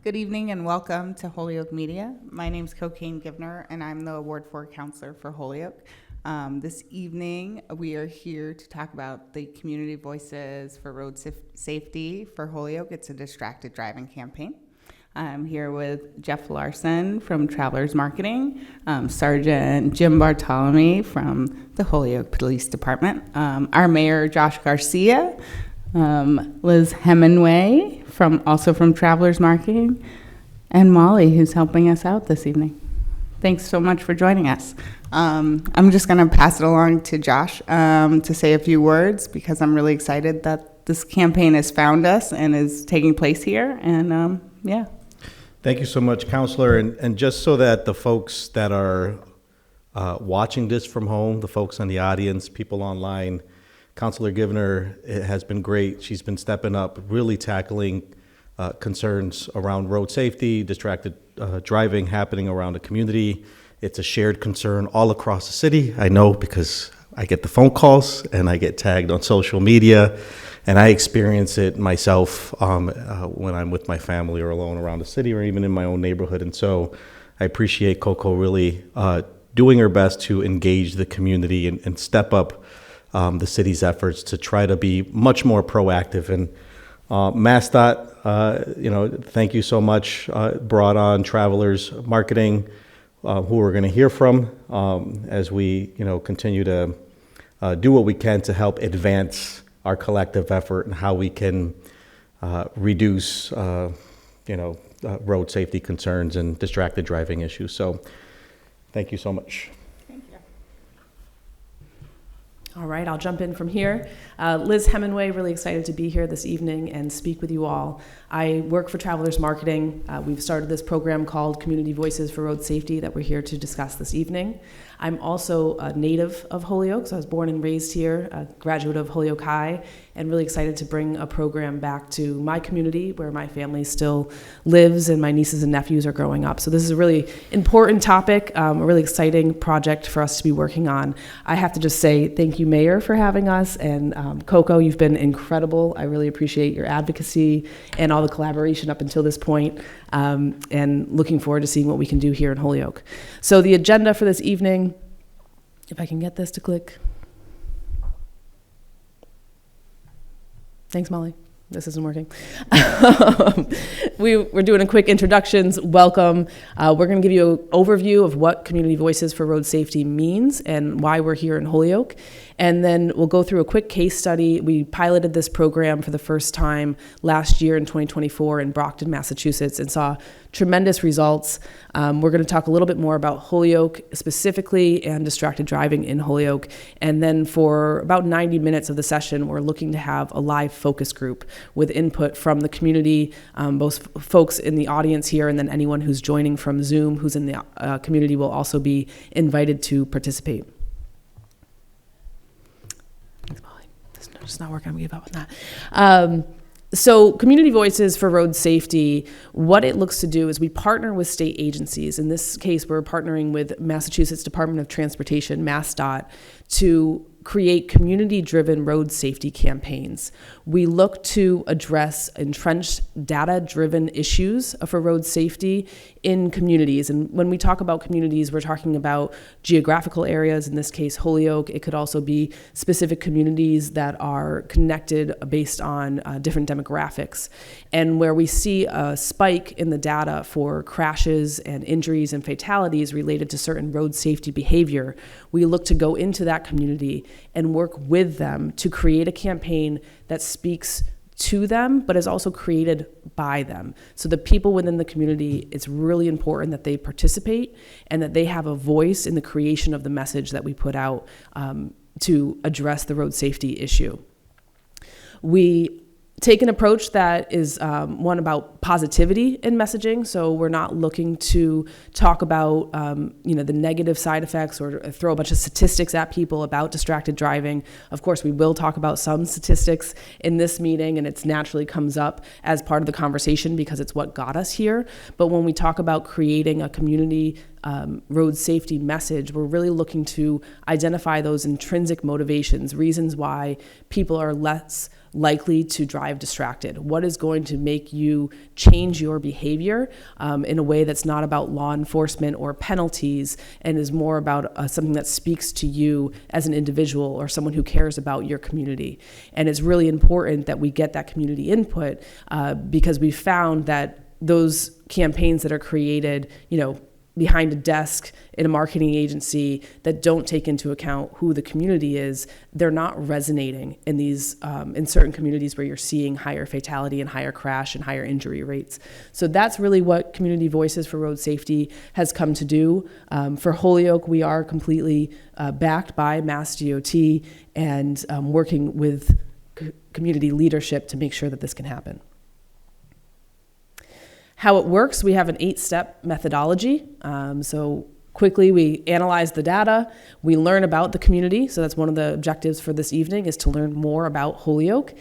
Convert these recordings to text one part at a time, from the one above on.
Good evening and welcome to Holyoke Media. My name is Cocaine Givner and I'm the Ward 4 counselor for Holyoke. This evening we are here to talk about the Community Voices for Road Safety for Holyoke. It's a distracted driving campaign. I'm here with Jeff Larson from Travelers Marketing, Sergeant Jim Bartolome from the Holyoke Police Department, our Mayor Josh Garcia, Liz Hemingway also from Travelers Marketing, and Molly, who's helping us out this evening. Thanks so much for joining us. I'm just going to pass it along to Josh to say a few words because I'm really excited that this campaign has found us and is taking place here. And yeah. Thank you so much, Counselor. And just so that the folks that are watching this from home, the folks in the audience, people online, Counselor Givner has been great. She's been stepping up, really tackling concerns around road safety, distracted driving happening around the community. It's a shared concern all across the city. I know because I get the phone calls and I get tagged on social media, and I experience it myself when I'm with my family or alone around the city or even in my own neighborhood. And so I appreciate Coco really doing her best to engage the community and step up the city's efforts to try to be much more proactive. And MassDOT, thank you so much, brought on Travelers Marketing, who we're going to hear from as we, continue to do what we can to help advance our collective effort and how we can reduce, road safety concerns and distracted driving issues. So thank you so much. All right, I'll jump in from here. Liz Hemingway, really excited to be here this evening and speak with you all. I work for Travelers Marketing. We've started this program called Community Voices for Road Safety that we're here to discuss this evening. I'm also a native of Holyoke, so I was born and raised here, a graduate of Holyoke High, and really excited to bring a program back to my community where my family still lives and my nieces and nephews are growing up. So this is a really important topic, a really exciting project for us to be working on. I have to just say thank you, Mayor, for having us, and Coco, you've been incredible. I really appreciate your advocacy and all the collaboration up until this point, and looking forward to seeing what we can do here in Holyoke. So the agenda for this evening, if I can get this to click. Thanks, Molly. This isn't working. We're doing a quick introductions. Welcome. We're going to give you an overview of what Community Voices for Road Safety means and why we're here in Holyoke. And then we'll go through a quick case study. We piloted this program for the first time last year in 2024 in Brockton, Massachusetts, and saw tremendous results. We're going to talk a little bit more about Holyoke specifically and distracted driving in Holyoke. And then for about 90 minutes of the session, we're looking to have a live focus group with input from the community, both folks in the audience here and then anyone who's joining from Zoom who's in the community will also be invited to participate. Thanks, Molly. It's not working. I'm going to give up on that. So Community Voices for Road Safety, what it looks to do is we partner with state agencies. In this case, we're partnering with Massachusetts Department of Transportation, MassDOT, to create community-driven road safety campaigns. We look to address entrenched data-driven issues for road safety in communities. And when we talk about communities, we're talking about geographical areas, in this case, Holyoke. It could also be specific communities that are connected based on different demographics. And where we see a spike in the data for crashes and injuries and fatalities related to certain road safety behavior, we look to go into that community and work with them to create a campaign that speaks to them, but is also created by them. So the people within the community, it's really important that they participate and that they have a voice in the creation of the message that we put out to address the road safety issue. We take an approach that is one about positivity in messaging. So we're not looking to talk about the negative side effects or throw a bunch of statistics at people about distracted driving. Of course, we will talk about some statistics in this meeting, and it naturally comes up as part of the conversation because it's what got us here. But when we talk about creating a community road safety message, we're really looking to identify those intrinsic motivations, reasons why people are less likely to drive distracted. What is going to make you change your behavior in a way that's not about law enforcement or penalties, and is more about something that speaks to you as an individual or someone who cares about your community. And it's really important that we get that community input because we found that those campaigns that are created, behind a desk in a marketing agency that don't take into account who the community is, they're not resonating in these in certain communities where you're seeing higher fatality and higher crash and higher injury rates. So that's really what Community Voices for Road Safety has come to do. For Holyoke, we are completely backed by Mass DOT and working with community leadership to make sure that this can happen. How it works, we have an 8-step methodology. So quickly, we analyze the data, we learn about the community. So that's one of the objectives for this evening, is to learn more about Holyoke,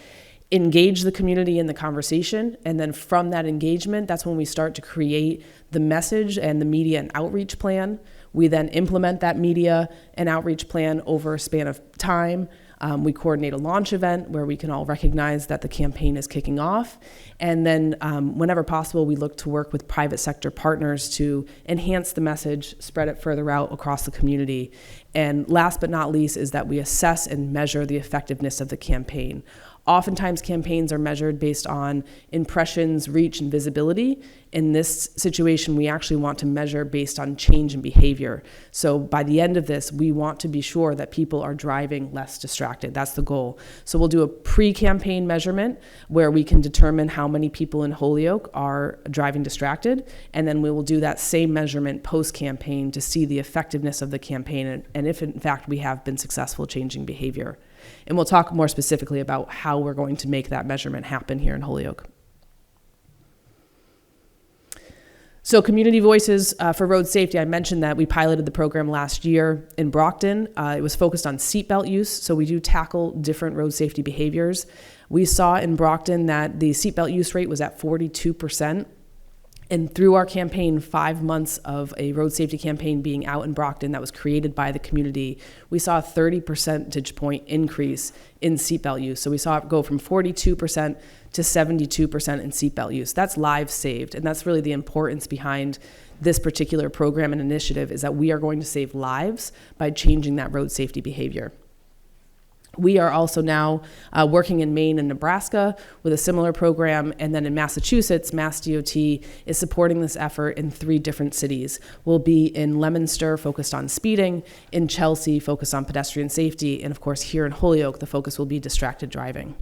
engage the community in the conversation, and then from that engagement, that's when we start to create the message and the media and outreach plan. We then implement that media and outreach plan over a span of time. We coordinate a launch event where we can all recognize that the campaign is kicking off. And then whenever possible, we look to work with private sector partners to enhance the message, spread it further out across the community. And last but not least is that we assess and measure the effectiveness of the campaign. Oftentimes, campaigns are measured based on impressions, reach, and visibility. In this situation, we actually want to measure based on change in behavior. So by the end of this, we want to be sure that people are driving less distracted. That's the goal. So we'll do a pre-campaign measurement where we can determine how many people in Holyoke are driving distracted, and then we will do that same measurement post-campaign to see the effectiveness of the campaign and if, in fact, we have been successful changing behavior. And we'll talk more specifically about how we're going to make that measurement happen here in Holyoke. So Community Voices for Road Safety, I mentioned that we piloted the program last year in Brockton. It was focused on seatbelt use, so we do tackle different road safety behaviors. We saw in Brockton that the seatbelt use rate was at 42%. And through our campaign, 5 months of a road safety campaign being out in Brockton that was created by the community, we saw a 30 percentage point increase in seatbelt use. So we saw it go from 42% to 72% in seatbelt use. That's lives saved. And that's really the importance behind this particular program and initiative, is that we are going to save lives by changing that road safety behavior. We are also now working in Maine and Nebraska with a similar program, and then in Massachusetts, Mass DOT is supporting this effort in 3 different cities. We'll be in Leominster, focused on speeding, in Chelsea, focused on pedestrian safety, and of course here in Holyoke, the focus will be distracted driving.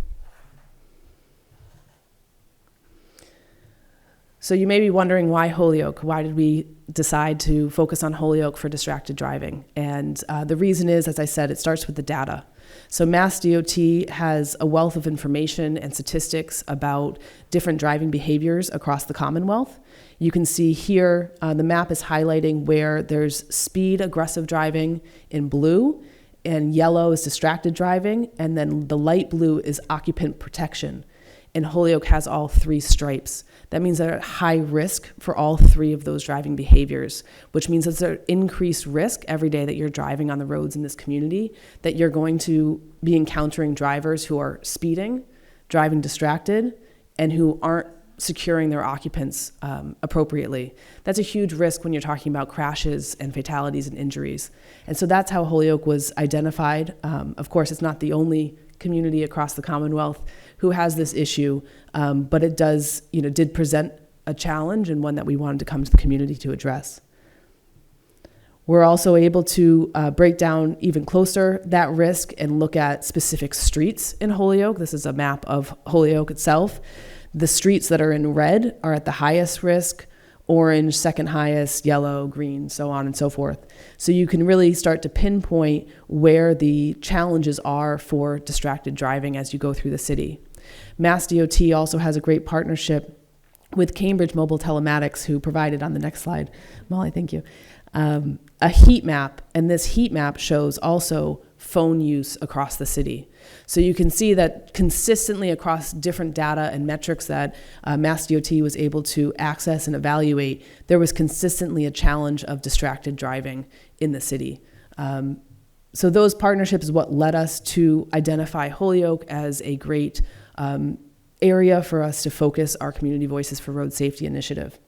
So you may be wondering, why Holyoke? Why did we decide to focus on Holyoke for distracted driving? And the reason is, as I said, it starts with the data. So Mass DOT has a wealth of information and statistics about different driving behaviors across the Commonwealth. You can see here, the map is highlighting where there's speed aggressive driving in blue, and yellow is distracted driving, and then the light blue is occupant protection. And Holyoke has all 3 stripes. That means they're at high risk for all 3 of those driving behaviors, which means there's an increased risk every day that you're driving on the roads in this community, that you're going to be encountering drivers who are speeding, driving distracted, and who aren't securing their occupants appropriately. That's a huge risk when you're talking about crashes and fatalities and injuries. And so that's how Holyoke was identified. Of course, it's not the only community across the Commonwealth who has this issue, but it did present a challenge, and one that we wanted to come to the community to address. We're also able to break down even closer that risk and look at specific streets in Holyoke. This is a map of Holyoke itself. The streets that are in red are at the highest risk, orange, second highest, yellow, green, so on and so forth. So you can really start to pinpoint where the challenges are for distracted driving as you go through the city. Mass DOT also has a great partnership with Cambridge Mobile Telematics, who provided, on the next slide, Molly, thank you, a heat map. And this heat map shows also phone use across the city. So you can see that consistently across different data and metrics that Mass DOT was able to access and evaluate, there was consistently a challenge of distracted driving in the city. So those partnerships is what led us to identify Holyoke as a great area for us to focus our Community Voices for Road Safety initiative.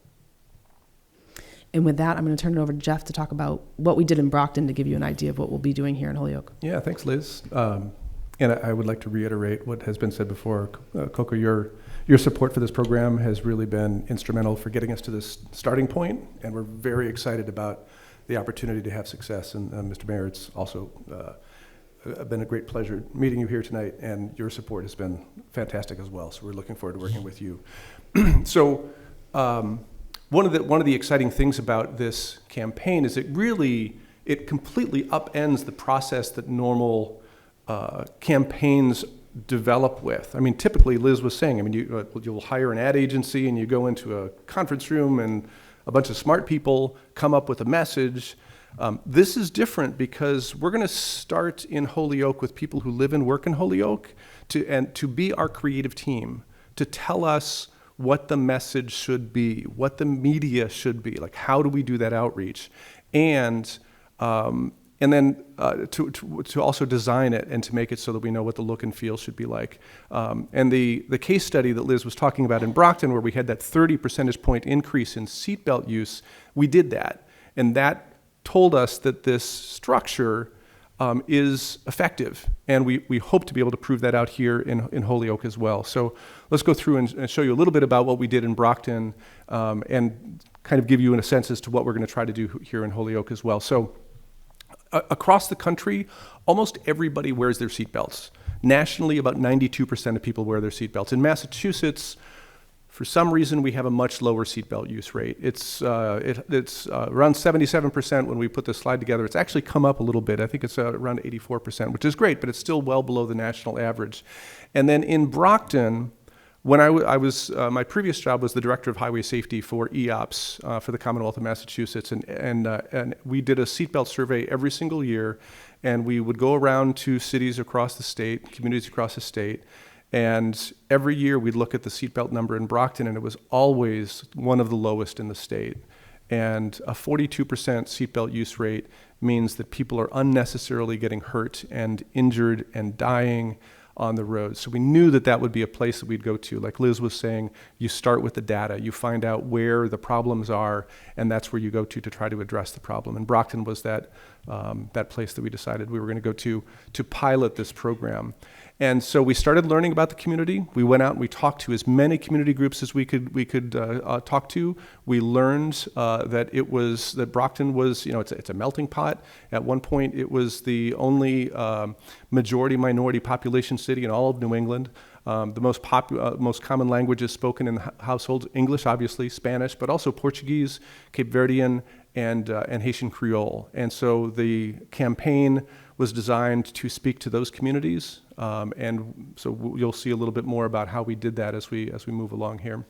And with that, I'm going to turn it over to Jeff to talk about what we did in Brockton to give you an idea of what we'll be doing here in Holyoke. Yeah, thanks, Liz. And I would like to reiterate what has been said before. Coco, your support for this program has really been instrumental for getting us to this starting point, and we're very excited about the opportunity to have success. And Mr. Mayor, it's also been a great pleasure meeting you here tonight, and your support has been fantastic as well. So we're looking forward to working with you. So. One of the exciting things about this campaign is it completely upends the process that normal campaigns develop with. I mean, typically, Liz was saying, I mean, you'll hire an ad agency and you go into a conference room and a bunch of smart people come up with a message. This is different because we're going to start in Holyoke with people who live and work in Holyoke to be our creative team, to tell us what the message should be, what the media should be, like how do we do that outreach, and then to also design it and to make it so that we know what the look and feel should be like. And the case study that Liz was talking about in Brockton, where we had that 30 percentage point increase in seatbelt use, we did that, and that told us that this structure is effective, and we hope to be able to prove that out here in Holyoke as well. So let's go through and show you a little bit about what we did in Brockton, and kind of give you a sense as to what we're going to try to do here in Holyoke as well. So across the country, almost everybody wears their seatbelts. Nationally, about 92% of people wear their seatbelts. In Massachusetts, for some reason, we have a much lower seatbelt use rate. It's around 77% when we put this slide together. It's actually come up a little bit. I think it's around 84%, which is great, but it's still well below the national average. And then in Brockton, when I was my previous job was the director of highway safety for EOPS for the Commonwealth of Massachusetts, and we did a seatbelt survey every single year, and we would go around to cities across the state, communities across the state. And every year we'd look at the seatbelt number in Brockton, and it was always one of the lowest in the state. And a 42% seatbelt use rate means that people are unnecessarily getting hurt and injured and dying on the road. So we knew that that would be a place that we'd go to. Like Liz was saying, you start with the data, you find out where the problems are, and that's where you go to try to address the problem. And Brockton was that place that we decided we were going to go to pilot this program. And so we started learning about the community. We went out and we talked to as many community groups as we could talk to. We learned that Brockton was, it's a melting pot. At one point, it was the only majority minority population city in all of New England. The most common languages spoken in households: English, obviously, Spanish, but also Portuguese, Cape Verdean, and Haitian Creole. And so the campaign was designed to speak to those communities, and so you'll see a little bit more about how we did that as we move along here.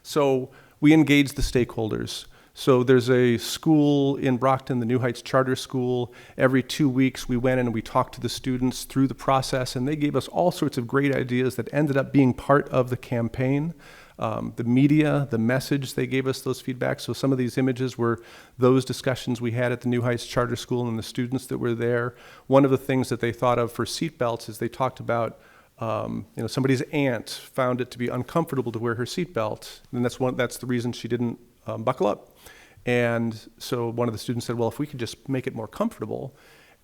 So we engaged the stakeholders. So there's a school in Brockton, the New Heights Charter School. Every 2 weeks we went in and we talked to the students through the process, and they gave us all sorts of great ideas that ended up being part of the campaign. The media, the message, they gave us those feedbacks. So some of these images were those discussions we had at the New Heights Charter School and the students that were there. One of the things that they thought of for seatbelts is they talked about somebody's aunt found it to be uncomfortable to wear her seatbelt, and that's the reason she didn't buckle up. And so one of the students said, well, if we could just make it more comfortable.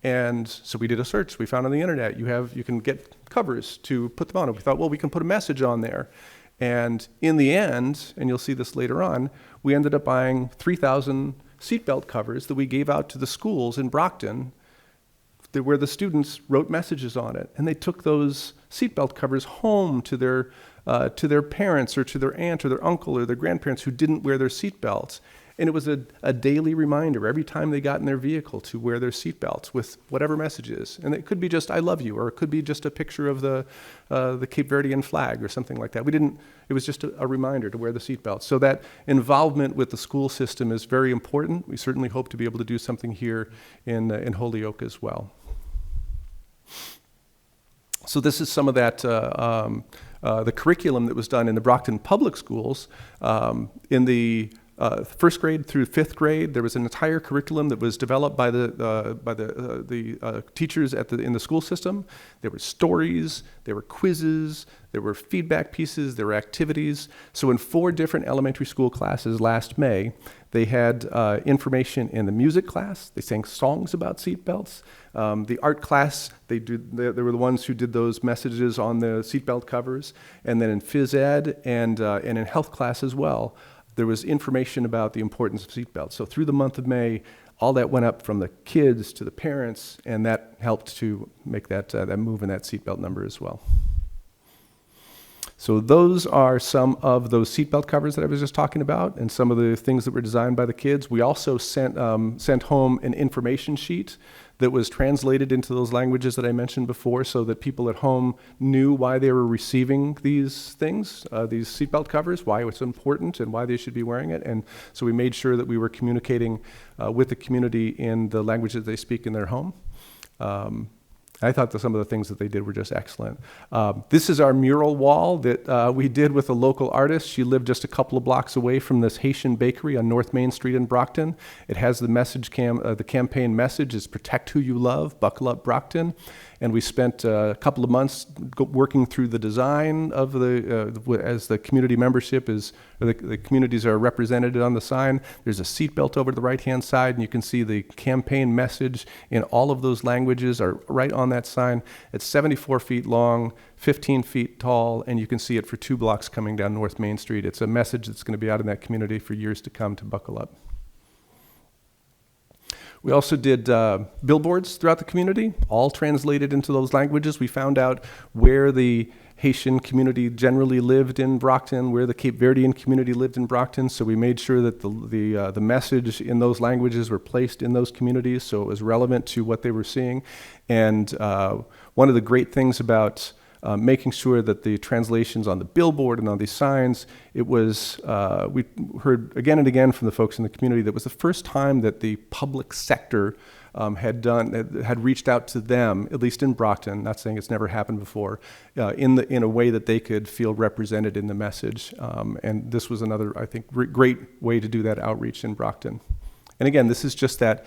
And so we did a search. We found on the internet, you can get covers to put them on. And we thought, well, we can put a message on there. And in the end, and you'll see this later on, we ended up buying 3,000 seatbelt covers that we gave out to the schools in Brockton, where the students wrote messages on it. And they took those seatbelt covers home to their parents or to their aunt or their uncle or their grandparents who didn't wear their seatbelts. And it was a daily reminder every time they got in their vehicle to wear their seatbelts with whatever message is. And it could be just, I love you, or it could be just a picture of the Cape Verdean flag or something like that. It was just a reminder to wear the seatbelt. So that involvement with the school system is very important. We certainly hope to be able to do something here in Holyoke as well. So this is some of that, the curriculum that was done in the Brockton Public Schools. In the first grade through fifth grade, there was an entire curriculum that was developed by the teachers in the school system. There were stories, there were quizzes, there were feedback pieces, there were activities. So in 4 different elementary school classes last May, they had information in the music class. They sang songs about seatbelts. The art class, they were the ones who did those messages on the seatbelt covers. And then in phys ed and in health class as well, there was information about the importance of seatbelts. So through the month of May, all that went up from the kids to the parents, and that helped to make that move in that seatbelt number as well. So those are some of those seatbelt covers that I was just talking about, and some of the things that were designed by the kids. We also sent home an information sheet that was translated into those languages that I mentioned before, so that people at home knew why they were receiving these things, these seatbelt covers, why it was important, and why they should be wearing it. And so we made sure that we were communicating with the community in the languages they speak in their home. I thought that some of the things that they did were just excellent. This is our mural wall that we did with a local artist. She lived just a couple of blocks away from this Haitian bakery on North Main Street in Brockton. It has the message the campaign message is "Protect who you love, buckle up Brockton." And we spent a couple of months working through the design of as the community membership the communities are represented on the sign. There's a seatbelt over to the right-hand side, and you can see the campaign message in all of those languages are right on that sign. It's 74 feet long, 15 feet tall, and you can see it for 2 blocks coming down North Main Street. It's a message that's going to be out in that community for years to come to buckle up. We also did billboards throughout the community, all translated into those languages. We found out where the Haitian community generally lived in Brockton, where the Cape Verdean community lived in Brockton. So we made sure that the message in those languages were placed in those communities, so it was relevant to what they were seeing. And one of the great things about making sure that the translations on the billboard and on these signs, it was, we heard again and again from the folks in the community that was the first time that the public sector had reached out to them, at least in Brockton, not saying it's never happened before, in a way that they could feel represented in the message. And this was another, I think, great way to do that outreach in Brockton. And again, this is just that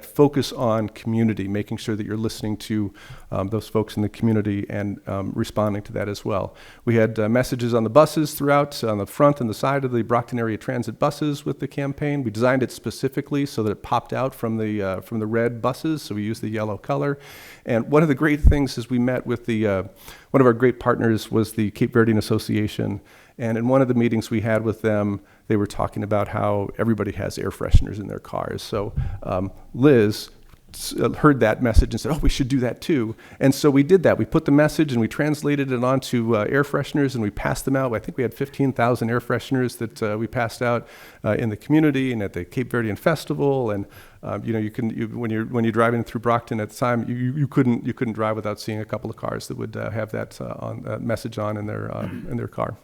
focus on community, making sure that you're listening to those folks in the community and responding to that as well. We had messages on the buses throughout, on the front and the side of the Brockton area transit buses with the campaign. We designed it specifically so that it popped out from the red buses, so we used the yellow color. And one of the great things is we met with one of our great partners was the Cape Verdean Association. And in one of the meetings we had with them, they were talking about how everybody has air fresheners in their cars. So Liz heard that message and said, oh, we should do that too. And so we did that. We put the message and we translated it onto air fresheners, and we passed them out. I think we had 15,000 air fresheners that we passed out in the community and at the Cape Verdean Festival. And when you're driving through Brockton at the time, you couldn't drive without seeing a couple of cars that would have that message on in their car.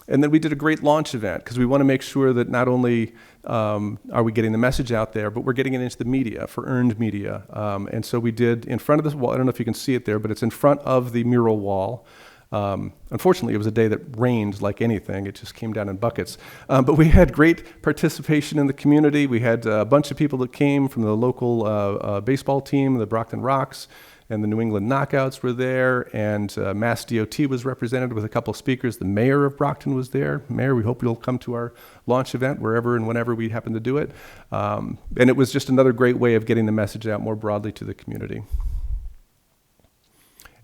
And then we did a great launch event because we want to make sure that not only are we getting the message out there, but we're getting it into the media for earned media. And so we did in front of this wall. I don't know if you can see it there, but it's in front of the mural wall. Unfortunately, it was a day that rained like anything. It just came down in buckets. But we had great participation in the community. We had a bunch of people that came from the local baseball team, the Brockton Rocks, and the New England Knockouts were there, and Mass DOT was represented with a couple of speakers. The mayor of Brockton was there. Mayor, we hope you'll come to our launch event wherever and whenever we happen to do it. And it was just another great way of getting the message out more broadly to the community.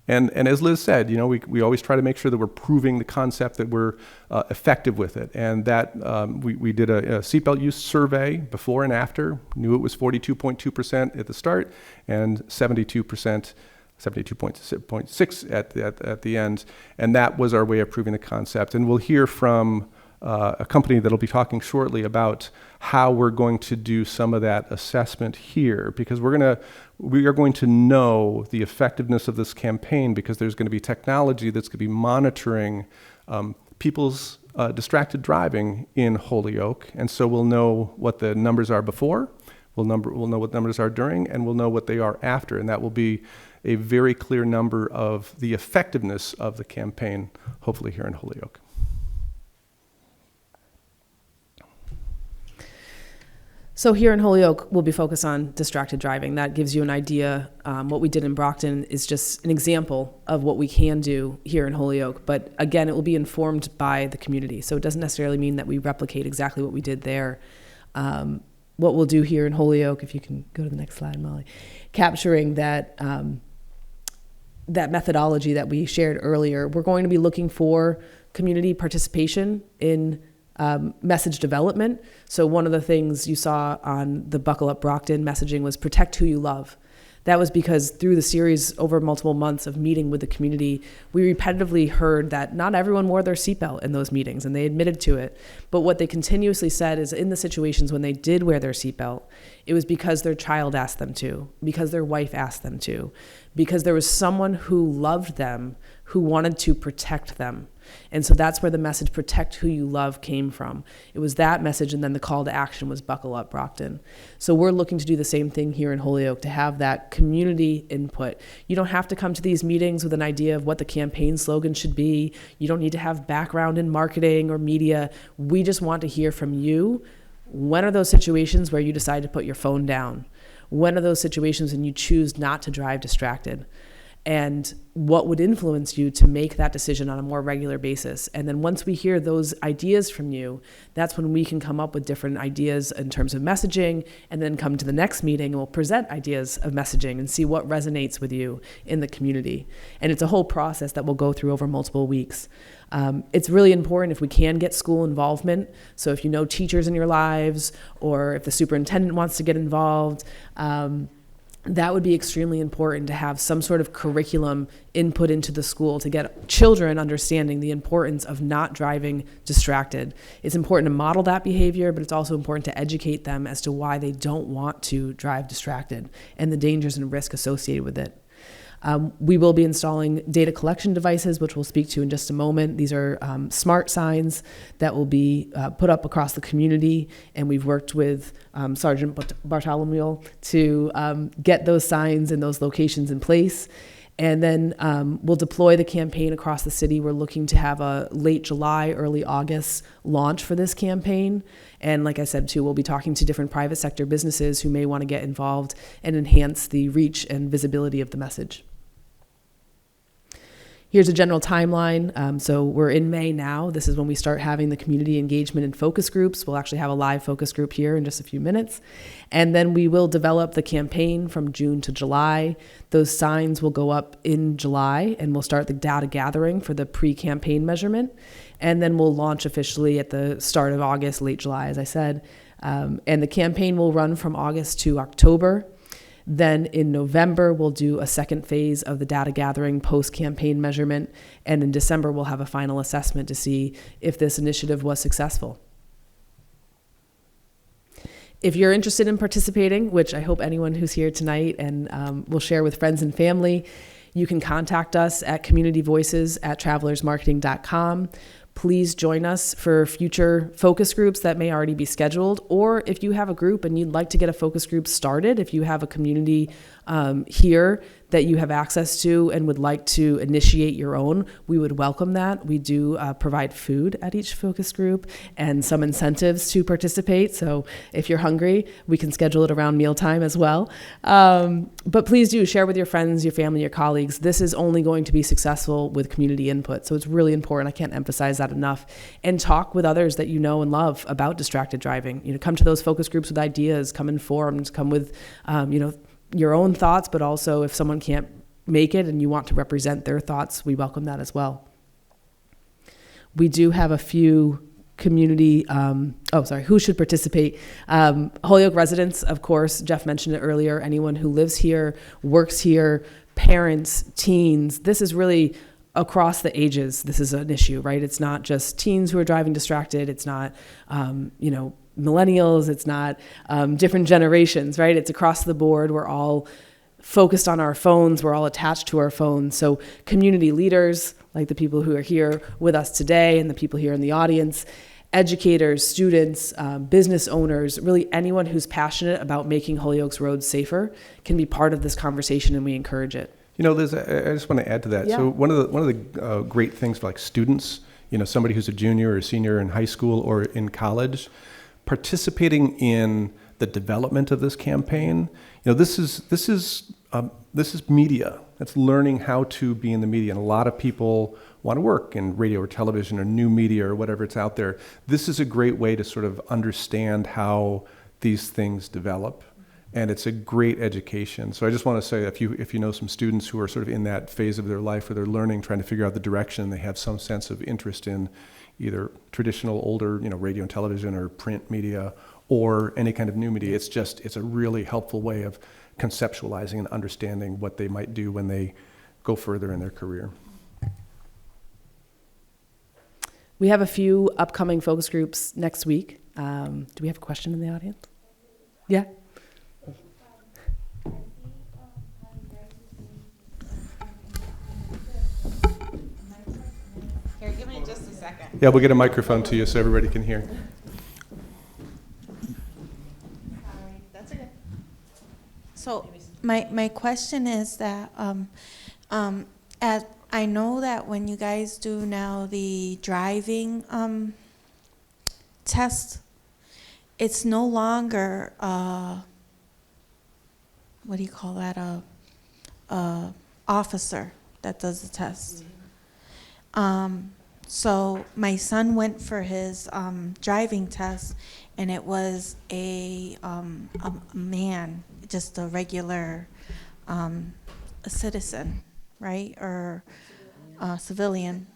And as Liz said, we always try to make sure that we're proving the concept, that we're effective with it. And that we did a seatbelt use survey before and after, knew it was 42.2% at the start and 72.6 at the end. And that was our way of proving the concept. And we'll hear from a company that'll be talking shortly about how we're going to do some of that assessment here, because we are going to know the effectiveness of this campaign, because there's going to be technology that's going to be monitoring people's distracted driving in Holyoke. And so we'll know what the numbers are before, We'll know what numbers are during, and we'll know what they are after, and that will be a very clear number of the effectiveness of the campaign, hopefully here in Holyoke. So here in Holyoke, we'll be focused on distracted driving. That gives you an idea. What we did in Brockton is just an example of what we can do here in Holyoke. But again, it will be informed by the community. So it doesn't necessarily mean that we replicate exactly what we did there. What we'll do here in Holyoke, if you can go to the next slide, Molly, capturing that that methodology that we shared earlier, we're going to be looking for community participation in message development. So one of the things you saw on the Buckle Up Brockton messaging was protect who you love. That was because through the series over multiple months of meeting with the community, we repetitively heard that not everyone wore their seatbelt in those meetings, and they admitted to it. But what they continuously said is in the situations when they did wear their seatbelt, it was because their child asked them to, because their wife asked them to, because there was someone who loved them, who wanted to protect them. And so that's where the message, protect who you love, came from. It was that message, and then the call to action was Buckle Up Brockton. So we're looking to do the same thing here in Holyoke, to have that community input. You don't have to come to these meetings with an idea of what the campaign slogan should be. You don't need to have background in marketing or media. We just want to hear from you. When are those situations where you decide to put your phone down? When are those situations when you choose not to drive distracted? And what would influence you to make that decision on a more regular basis? And then once we hear those ideas from you, that's when we can come up with different ideas in terms of messaging, and then come to the next meeting and we'll present ideas of messaging and see what resonates with you in the community. And it's a whole process that we'll go through over multiple weeks. It's really important if we can get school involvement. So if you know teachers in your lives, or if the superintendent wants to get involved, that would be extremely important to have some sort of curriculum input into the school to get children understanding the importance of not driving distracted. It's important to model that behavior, but it's also important to educate them as to why they don't want to drive distracted and the dangers and risk associated with it. We will be installing data collection devices, which we'll speak to in just a moment. These are smart signs that will be put up across the community, and we've worked with Sergeant Bartholomew to get those signs in those locations in place. And then we'll deploy the campaign across the city. We're looking to have a late July, early August launch for this campaign. And like I said, too, we'll be talking to different private sector businesses who may want to get involved and enhance the reach and visibility of the message. Here's a general timeline. So we're in May now. This is when we start having the community engagement and focus groups. We'll actually have a live focus group here in just a few minutes. And then we will develop the campaign from June to July. Those signs will go up in July, and we'll start the data gathering for the pre-campaign measurement. And then we'll launch officially at the start of August, late July, as I said. And the campaign will run from August to October. Then in November, we'll do a second phase of the data gathering post-campaign measurement. And in December, we'll have a final assessment to see if this initiative was successful. If you're interested in participating, which I hope anyone who's here tonight and will share with friends and family, you can contact us at communityvoices@travelersmarketing.com. Please join us for future focus groups that may already be scheduled, or if you have a group and you'd like to get a focus group started, if you have a community here that you have access to and would like to initiate your own, we would welcome that. We do provide food at each focus group and some incentives to participate. So if you're hungry, we can schedule it around mealtime as well. But please do share with your friends, your family, your colleagues. This is only going to be successful with community input. So it's really important. I can't emphasize that enough. And talk with others that you know and love about distracted driving. You know, come to those focus groups with ideas, come informed, come with, your own thoughts, but also if someone can't make it and you want to represent their thoughts, we welcome that as well. We do have a few community, who should participate? Holyoke residents, of course, Jeff mentioned it earlier, anyone who lives here, works here, parents, teens. This is really across the ages. This is an issue, right? It's not just teens who are driving distracted. It's not, millennials, it's not different generations, right? It's across the board. We're all focused on our phones. We're all attached to our phones. So community leaders, like the people who are here with us today and the people here in the audience, educators, students, business owners, really anyone who's passionate about making Holyoke's roads safer can be part of this conversation, and we encourage it. You know, Liz, I just want to add to that. Yeah. So one of the great things for like students, you know, somebody who's a junior or senior in high school or in college, participating in the development of this campaign. You know, this is media. It's learning how to be in the media, and a lot of people want to work in radio or television or new media or whatever it's out there. This is a great way to sort of understand how these things develop. And it's a great education. So I just want to say, if you know some students who are sort of in that phase of their life where they're learning, trying to figure out the direction, they have some sense of interest in either traditional, older, you know, radio and television or print media or any kind of new media. It's a really helpful way of conceptualizing and understanding what they might do when they go further in their career. We have a few upcoming focus groups next week. Do we have a question in the audience? Yeah. Here, give me just a second. Yeah, we'll get a microphone to you so everybody can hear. Sorry, that's okay. So my question is that I know that when you guys do now the driving test, it's no longer what do you call that, a officer that does the test. So my son went for his driving test, and it was a man, just a regular a citizen, right, or a civilian.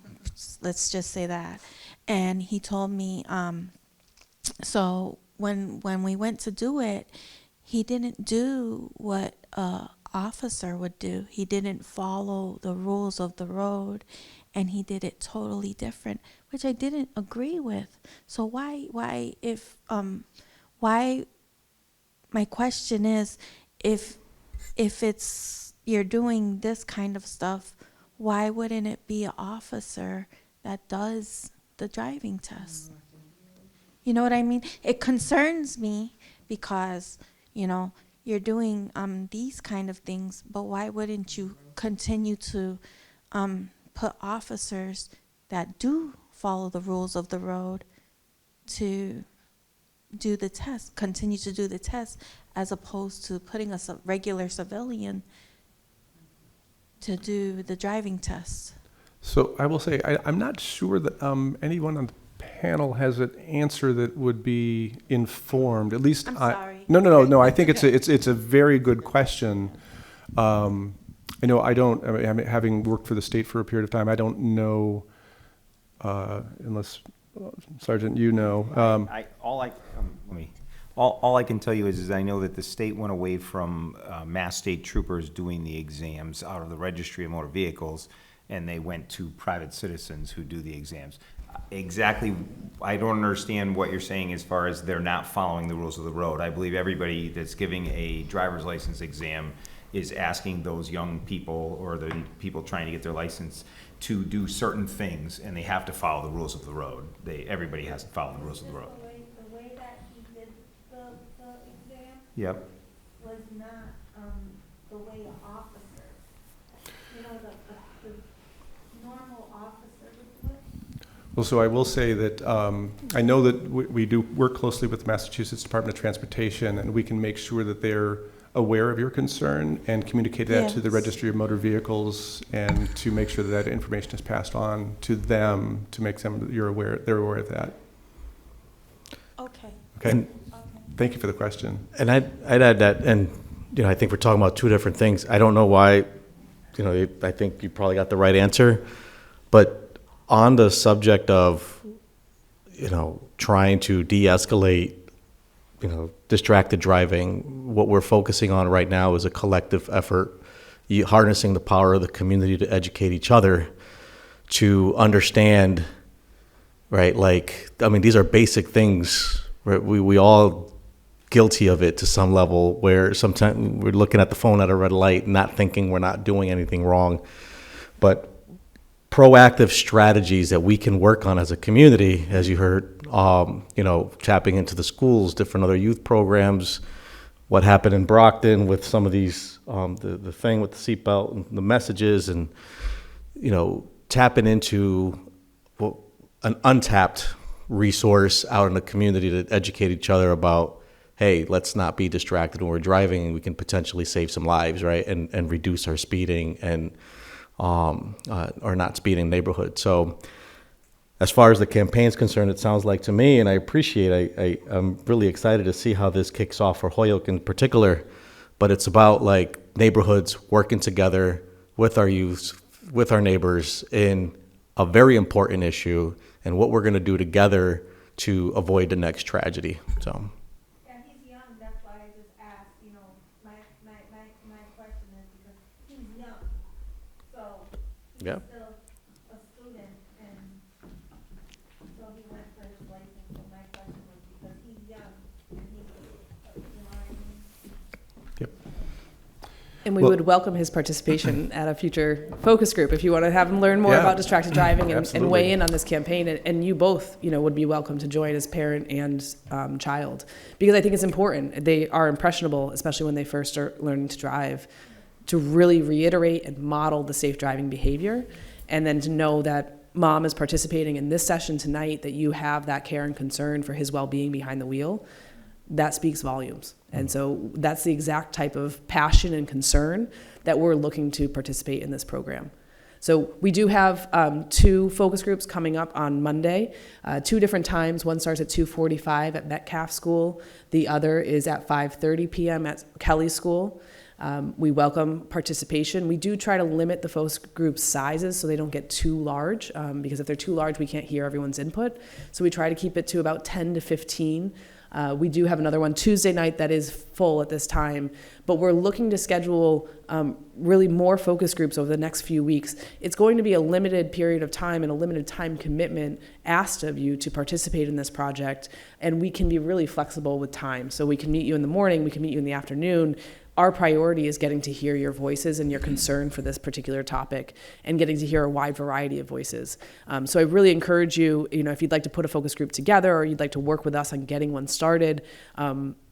Let's just say that. And he told me, so when we went to do it, he didn't do what a officer would do. He didn't follow the rules of the road, and he did it totally different, which I didn't agree with. So why my question is, if it's you're doing this kind of stuff, why wouldn't it be an officer that does the driving test? You know what I mean? It concerns me because, you know, you're doing these kind of things, but why wouldn't you continue to put officers that do follow the rules of the road to do the test, continue to do the test, as opposed to putting a regular civilian to do the driving test? So I will say, I'm not sure that anyone on the panel has an answer that would be informed. At least, I'm sorry. No. I think it's a very good question. I know I mean, having worked for the state for a period of time, I don't know, unless Sergeant, you know. All I can tell you is I know that the state went away from Mass State Troopers doing the exams out of the Registry of Motor Vehicles, and they went to private citizens who do the exams. Exactly, I don't understand what you're saying as far as they're not following the rules of the road. I believe everybody that's giving a driver's license exam is asking those young people or the people trying to get their license to do certain things, and they have to follow the rules of the road. Everybody has to follow the rules of the road. The way that he did the exam Yep. was not the way an officer, you know, the normal officer would do it. Well, so I will say that I know that we do work closely with the Massachusetts Department of Transportation, and we can make sure that they're aware of your concern and communicate that to the Yes. Registry of Motor Vehicles, and to make sure that that information is passed on to them to make them they're aware of that. Okay. Okay. Thank you for the question. And I'd add that, and, you know, I think we're talking about two different things. I don't know why, you know, I think you probably got the right answer, but on the subject of, you know, trying to de-escalate, you know, distracted driving, what we're focusing on right now is a collective effort, harnessing the power of the community to educate each other, to understand, right, like, I mean, these are basic things, right? We all guilty of it to some level, where sometimes we're looking at the phone at a red light, not thinking we're not doing anything wrong. But proactive strategies that we can work on as a community, as you heard tapping into the schools, different other youth programs, what happened in Brockton with some of these, the thing with the seatbelt and the messages, and, tapping into an untapped resource out in the community to educate each other about, hey, let's not be distracted when we're driving, and we can potentially save some lives, right? And reduce our speeding and or not speeding neighborhood. So as far as the campaign's concerned, it sounds like to me, and I appreciate, I'm really excited to see how this kicks off for Holyoke in particular, but it's about like neighborhoods working together with our youth, with our neighbors in a very important issue, and what we're going to do together to avoid the next tragedy. So. Yeah, he's young, that's why I just asked, my question is because he's young. So he's Yeah. still a student, and so he went for his license. So my question was because he's young and he's, you know what I mean? Yep. And we Well- would welcome his participation at a future focus group if you want to have him learn more Yeah. about distracted driving and Absolutely. weigh in on this campaign. And you both, would be welcome to join as parent and child, because I think it's important. They are impressionable, especially when they first start learning to drive, to really reiterate and model the safe driving behavior, and then to know that mom is participating in this session tonight, that you have that care and concern for his well-being behind the wheel. That speaks volumes. And so that's the exact type of passion and concern that we're looking to participate in this program. So we do have 2 focus groups coming up on Monday, 2 different times. One starts at 2:45 at Metcalf School. The other is at 5:30 p.m. at Kelly School. We welcome participation. We do try to limit the focus group sizes so they don't get too large, because if they're too large, we can't hear everyone's input. So we try to keep it to about 10 to 15. We do have another one Tuesday night that is full at this time, but we're looking to schedule really more focus groups over the next few weeks. It's going to be a limited period of time and a limited time commitment asked of you to participate in this project, and we can be really flexible with time. So we can meet you in the morning, we can meet you in the afternoon. Our priority is getting to hear your voices and your concern for this particular topic, and getting to hear a wide variety of voices. So I really encourage you, if you'd like to put a focus group together, or you'd like to work with us on getting one started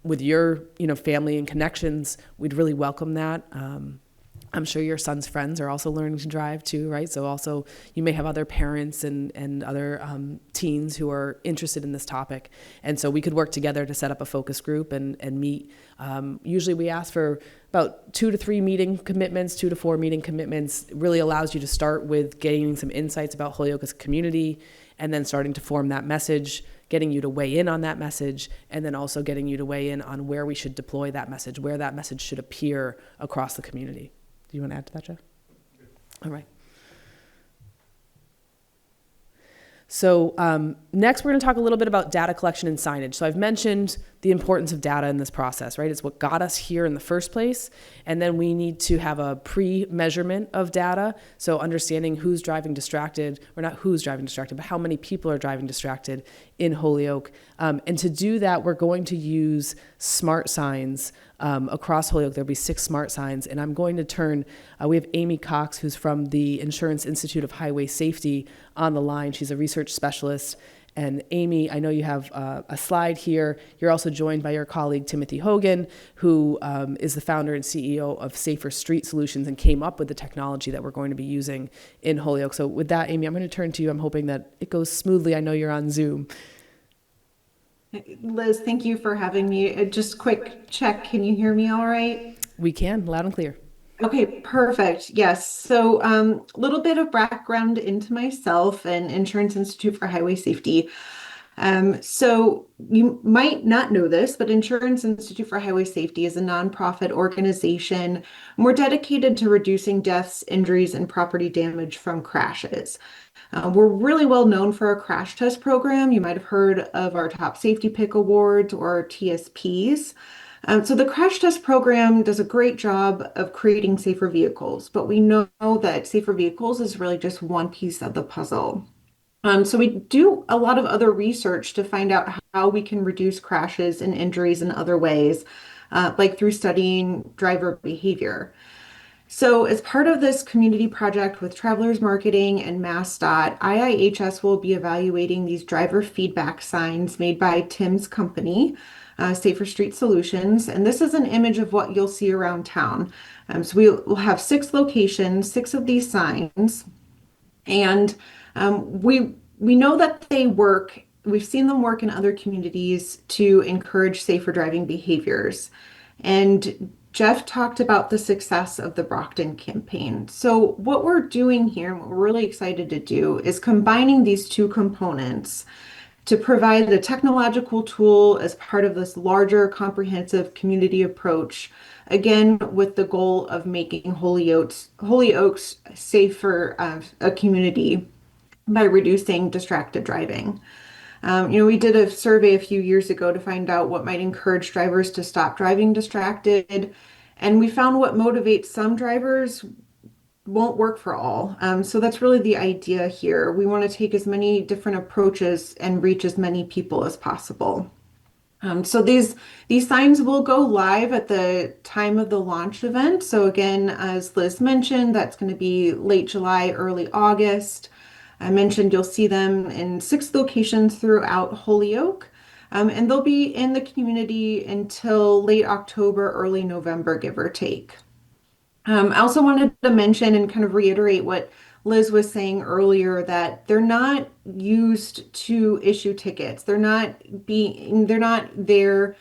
with your, family and connections, we'd really welcome that. I'm sure your son's friends are also learning to drive too, right? So also you may have other parents and other teens who are interested in this topic. And so we could work together to set up a focus group and meet. Usually we ask for about 2 to 3 meeting commitments, 2 to 4 meeting commitments. It really allows you to start with gaining some insights about Holyoke as a community, and then starting to form that message, getting you to weigh in on that message, and then also getting you to weigh in on where we should deploy that message, where that message should appear across the community. Do you want to add to that, Jeff? All right. So next, we're going to talk a little bit about data collection and signage. So I've mentioned the importance of data in this process, right? It's what got us here in the first place. And then we need to have a pre-measurement of data. So understanding who's driving distracted, or not who's driving distracted, but how many people are driving distracted in Holyoke. And to do that, we're going to use smart signs across Holyoke. There'll be 6 smart signs. And I'm going to turn, we have Amy Cox, who's from the Insurance Institute of Highway Safety, on the line. She's a research specialist. And Amy, I know you have a slide here. You're also joined by your colleague, Timothy Hogan, who is the founder and CEO of Safer Street Solutions, and came up with the technology that we're going to be using in Holyoke. So with that, Amy, I'm going to turn to you. I'm hoping that it goes smoothly. I know you're on Zoom. Liz, thank you for having me. Just quick check. Can you hear me all right? We can, loud and clear. Okay, perfect. Yes. So a little bit of background into myself and Insurance Institute for Highway Safety. So you might not know this, but Insurance Institute for Highway Safety is a nonprofit organization. We're dedicated to reducing deaths, injuries, and property damage from crashes. We're really well known for our crash test program. You might have heard of our Top Safety Pick Awards, or our TSPs. So the crash test program does a great job of creating safer vehicles, but we know that safer vehicles is really just one piece of the puzzle. So we do a lot of other research to find out how we can reduce crashes and injuries in other ways, like through studying driver behavior. So, as part of this community project with Travelers Marketing and MassDOT, IIHS will be evaluating these driver feedback signs made by Tim's company, Safer Street Solutions. And this is an image of what you'll see around town. So, we'll have 6 locations, 6 of these signs. And we know that they work. We've seen them work in other communities to encourage safer driving behaviors. And Jeff talked about the success of the Brockton campaign. So what we're doing here, and what we're really excited to do, is combining these 2 components to provide a technological tool as part of this larger comprehensive community approach, again with the goal of making Hollyoaks safer a community by reducing distracted driving. We did a survey a few years ago to find out what might encourage drivers to stop driving distracted, and we found what motivates some drivers won't work for all. So that's really the idea here. We want to take as many different approaches and reach as many people as possible. So these signs will go live at the time of the launch event. So again, as Liz mentioned, that's going to be late July, early August. I mentioned you'll see them in 6 locations throughout Holyoke. And they'll be in the community until late October, early November, give or take. I also wanted to mention and kind of reiterate what Liz was saying earlier, that they're not used to issue tickets. They're not there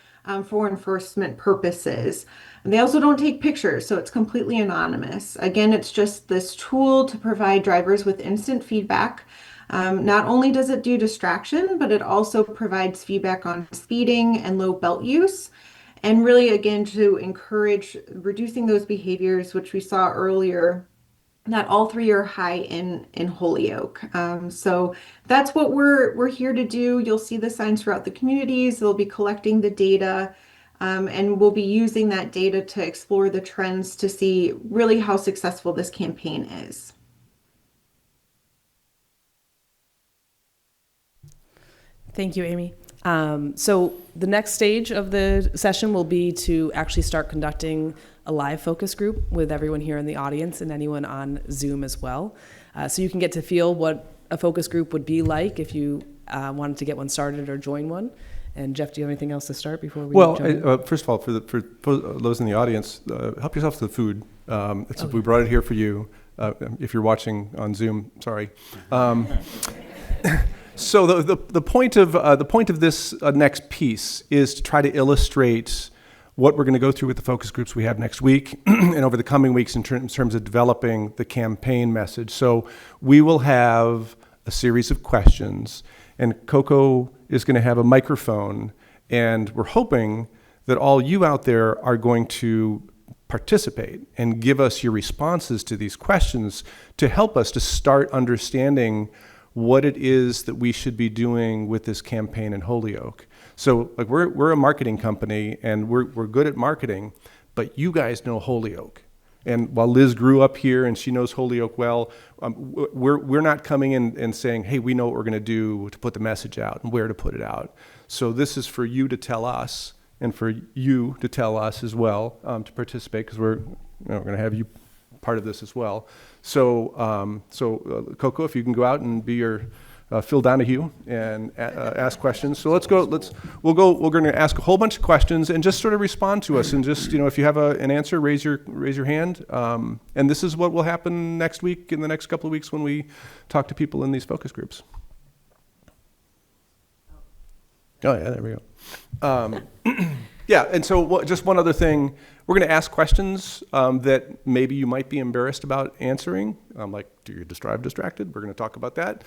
for enforcement purposes. And they also don't take pictures, so it's completely anonymous. Again, it's just this tool to provide drivers with instant feedback. Not only does it do distraction, but it also provides feedback on speeding and low belt use. And really, again, to encourage reducing those behaviors, which we saw earlier, that all 3 are high in Holyoke. So that's what we're here to do. You'll see the signs throughout the communities. They'll be collecting the data, and we'll be using that data to explore the trends to see really how successful this campaign is. Thank you, Amy. So the next stage of the session will be to actually start conducting a live focus group with everyone here in the audience and anyone on Zoom as well. So you can get to feel what a focus group would be like if you wanted to get one started or join one. And Jeff, do you have anything else to start before we jump in? First of all, for those in the audience, help yourself to the food. We brought it here for you. If you're watching on Zoom, sorry. So the point of this next piece is to try to illustrate what we're going to go through with the focus groups we have next week and over the coming weeks in terms of developing the campaign message. So we will have a series of questions, and Coco is going to have a microphone, and we're hoping that all you out there are going to participate and give us your responses to these questions to help us to start understanding what it is that we should be doing with this campaign in Holyoke. So like we're a marketing company, and we're good at marketing, but you guys know Holyoke. And while Liz grew up here and she knows Holyoke well, we're not coming in and saying, hey, we know what we're going to do to put the message out and where to put it out. So this is for you to tell us, and for you to tell us as well, to participate, because we're going to have you part of this as well. So, Coco, if you can go out and be your Phil Donahue and ask questions. So we're going to ask a whole bunch of questions and just sort of respond to us, and just, if you have an answer, raise your hand. And this is what will happen next week, in the next couple of weeks, when we talk to people in these focus groups. Oh yeah, there we go. Yeah, and so just one other thing, we're going to ask questions that maybe you might be embarrassed about answering, like, do you drive distracted? We're going to talk about that.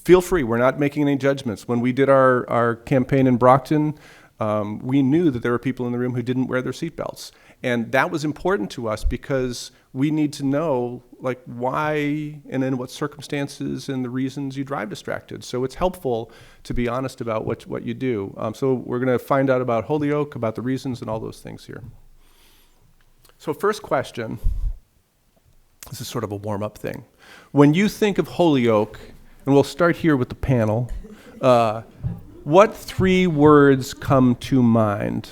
Feel free. We're not making any judgments. When we did our campaign in Brockton, we knew that there were people in the room who didn't wear their seatbelts. And that was important to us because we need to know, like, why and in what circumstances and the reasons you drive distracted. So it's helpful to be honest about what you do. So we're going to find out about Holyoke, about the reasons and all those things here. So first question, this is sort of a warm-up thing. When you think of Holyoke, and we'll start here with the panel, what 3 words come to mind?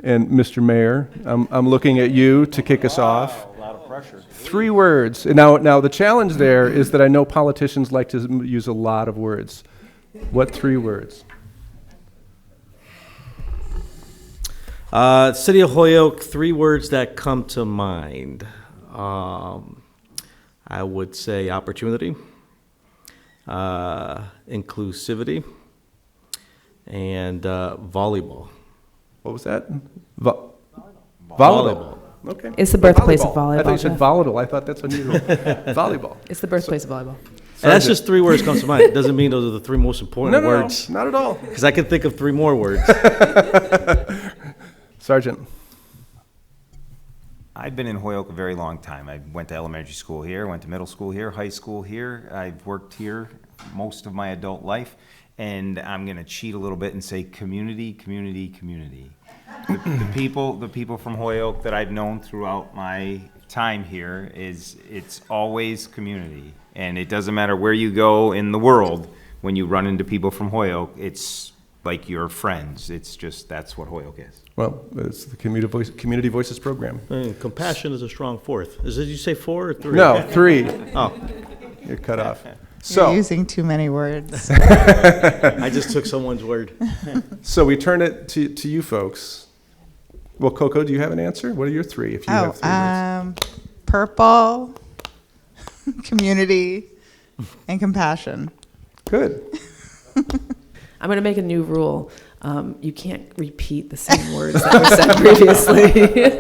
And Mr. Mayor, I'm looking at you to kick us off. A lot of pressure. 3 words. And now the challenge there is that I know politicians like to use a lot of words. What 3 words? City of Holyoke, 3 words that come to mind. I would say opportunity, inclusivity, and volleyball. What was that? Volleyball. Okay. It's the birthplace of I thought you volleyball. said volatile. I thought that's unusual. Volleyball. It's the birthplace of volleyball. And that's just 3 words comes to mind. It doesn't mean those are the 3 most important words. No, not at all. Because I can think of 3 more words. Sergeant. I've been in Holyoke a very long time. I went to elementary school here, went to middle school here, high school here. I've worked here most of my adult life, and I'm gonna cheat a little bit and say community, community, community. The people from Holyoke that I've known throughout my time here it's always community. And it doesn't matter where you go in the world, when you run into people from Holyoke, it's like your friends. It's just, that's what Holyoke is. Well, it's the Community Voices program. Compassion is a strong 4th. Did you say 4 or 3? No, 3. Oh, You're cut off. You're So, using too many words. I just took someone's word. so we turn it to you folks. Well, Coco, do you have an answer? What are your 3 if you have 3 words? Purple, community, and compassion. Good. I'm going to make a new rule. You can't repeat the same words that were said previously. Good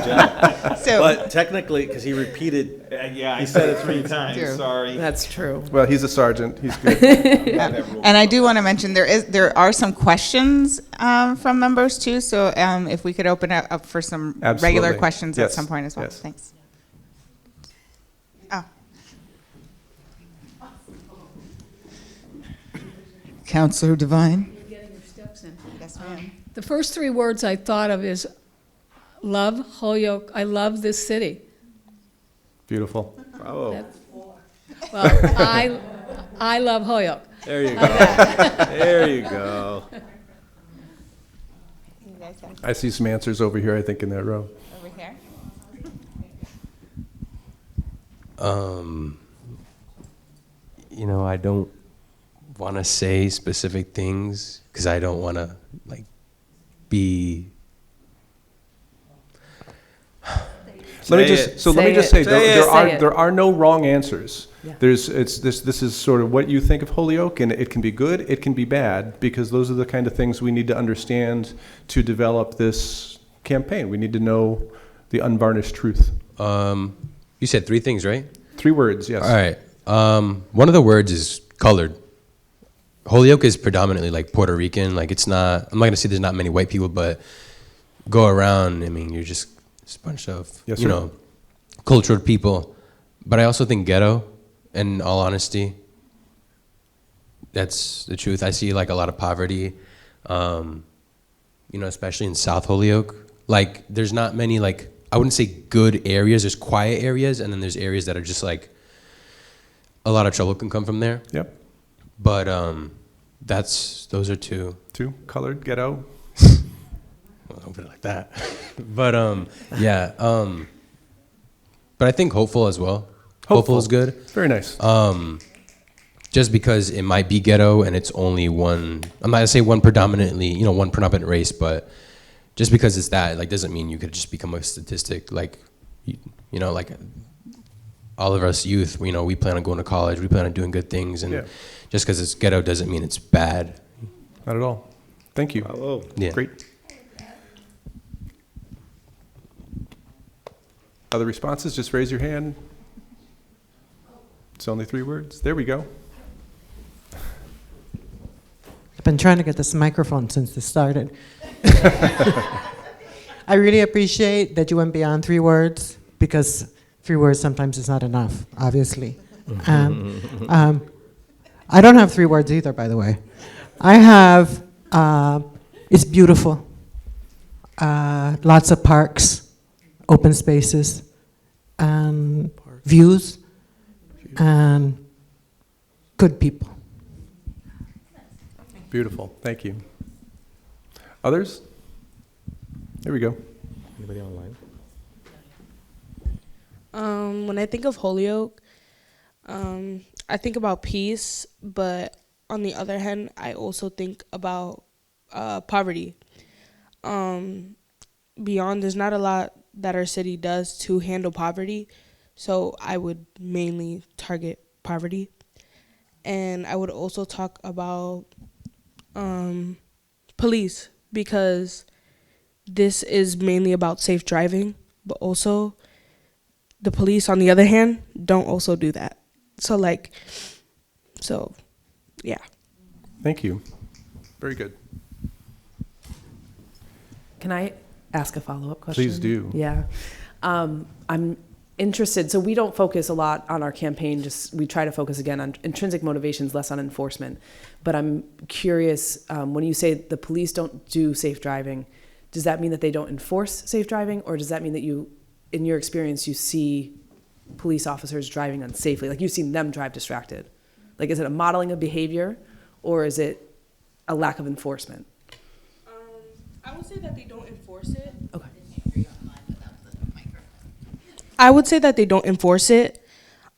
job. So, But technically, because he repeated, Yeah, I said it 3 times, True. sorry. That's true. Well, he's a sergeant. He's good. and I do want to mention there are some questions from members too. So if we could open it up for some regular Absolutely. questions Yes. at some point as well. Yes. Thanks. Oh. Counselor Devine. You're getting your steps in. Yes, ma'am. The first 3 words I thought of is love Holyoke. I love this city. Beautiful. bravo. That's- Well, I love Holyoke. There you go. There you go. You guys have I see some answers over here, I think, in that row. over here. I don't want to say specific things because I don't want to be. Let me Say just it. so let me Say just it. say Say it. Say it. there are no wrong answers. Yeah. This is sort of what you think of Holyoke, and it can be good, it can be bad, because those are the kind of things we need to understand to develop this campaign. We need to know the unvarnished truth. You said 3 things, right? 3 words, yes. All right. One of the words is colored. Holyoke is predominantly Puerto Rican. It's not. I'm not gonna say there's not many white people, but go around. I mean, you're just a bunch of Yes, sir. cultured people. But I also think ghetto. In all honesty, that's the truth. I see a lot of poverty, especially in South Holyoke. There's not many I wouldn't say good areas. There's quiet areas, and then there's areas that are just a lot of trouble can come from there. Yep. But those are 2. 2 colored ghetto. Well, don't put it like that. But yeah. But I think hopeful as well. Hopeful is good. Very nice. Just because it might be ghetto and it's only one. I'm not gonna say one predominantly, one predominant race, but just because it's that, doesn't mean you could just become a statistic. All of us youth, we plan on going to college, we plan on doing good things, and Yeah. just because it's ghetto doesn't mean it's bad. Not at all. Thank you. Bravo. Yeah. Great. Other responses? Just raise your hand. It's only 3 words. There we go. I've been trying to get this microphone since this started. I really appreciate that you went beyond 3 words, because 3 words sometimes is not enough, obviously. I don't have 3 words either, by the way. I have, it's beautiful. Lots of parks, open spaces, and views, and good people. Beautiful. Thank you. Others? There we go. Anybody online? When I think of Holyoke, I think about peace, but on the other hand, I also think about poverty. Beyond, there's not a lot that our city does to handle poverty, so I would mainly target poverty. And I would also talk about police, because this is mainly about safe driving, but also the police, on the other hand, don't also do that. So, yeah. Thank you. Very good. Can I ask a follow-up question? Please do. Yeah. I'm interested. So we don't focus a lot on our campaign. We try to focus again on intrinsic motivations, less on enforcement. But I'm curious, when you say the police don't do safe driving, does that mean that they don't enforce safe driving? Or does that mean that you, in your experience, you see police officers driving unsafely? Like, you've seen them drive distracted. Like, is it a modeling of behavior, or is it a lack of enforcement? I would say that they don't enforce it. Okay. I would say that they don't enforce it,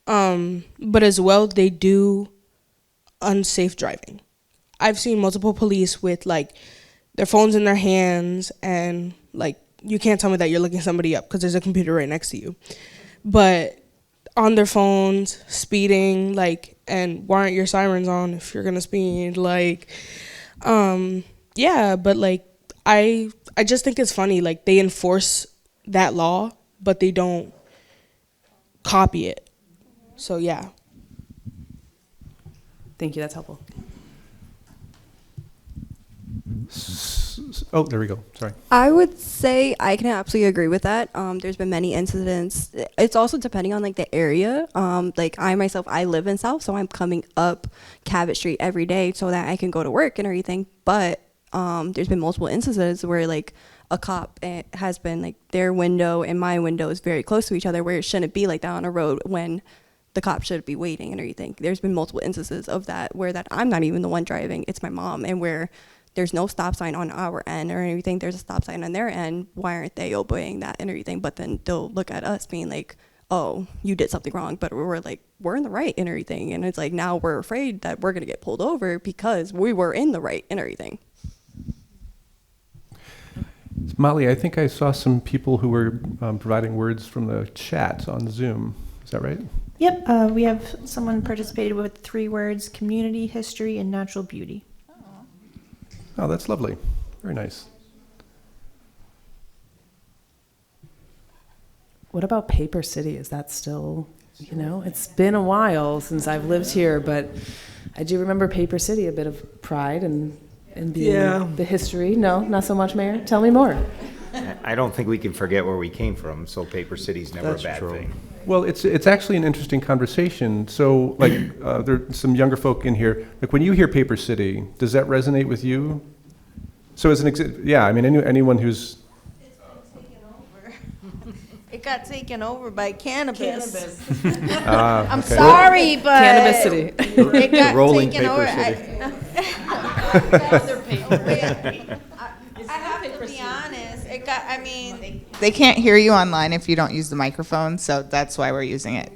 but as well, they do unsafe driving. I've seen multiple police with, like, their phones in their hands, and, like, you can't tell me that you're looking somebody up because there's a computer right next to you. But on their phones, speeding, like, and why aren't your sirens on if you're gonna speed? Like, yeah, but, like, I just think it's funny, like, they enforce that law, but they don't copy it. So, yeah. Thank you. That's helpful. Oh, there we go. Sorry. I would say I can absolutely agree with that. There's been many incidents. It's also depending on, like, the area. Like, I myself, I live in South, so I'm coming up Cabot Street every day so that I can go to work and everything. But there's been multiple instances where, like, a cop has been, like, their window and my window is very close to each other, where it shouldn't be like that on a road when the cop should be waiting and everything. There's been multiple instances of that where that I'm not even the one driving, it's my mom, and where there's no stop sign on our end or anything. There's a stop sign on their end. Why aren't they obeying that and everything? But then they'll look at us being like, oh, you did something wrong. But we're like, we're in the right and everything. And it's like, now we're afraid that we're going to get pulled over because we were in the right and everything. Molly, I think I saw some people who were providing words from the chat on Zoom. Is that right? Yep, we have someone participated with 3 words: community, history, and natural beauty. Oh, that's lovely. Very nice. What about Paper City? Is that still, it's been a while since I've lived here, but I do remember Paper City, a bit of pride and being the history. No, not so much, Mayor? Tell me more. I don't think we can forget where we came from, so Paper City's never a bad thing. Well, it's actually an interesting conversation. So, like, there's some younger folk in here. Like, when you hear Paper City, does that resonate with you? So, as I mean, anyone who's... It got taken over by cannabis. I'm sorry, but Cannabis City. It got Rolling taken Paper over. City. I have to be honest. They can't hear you online if you don't use the microphone, so that's why we're using it.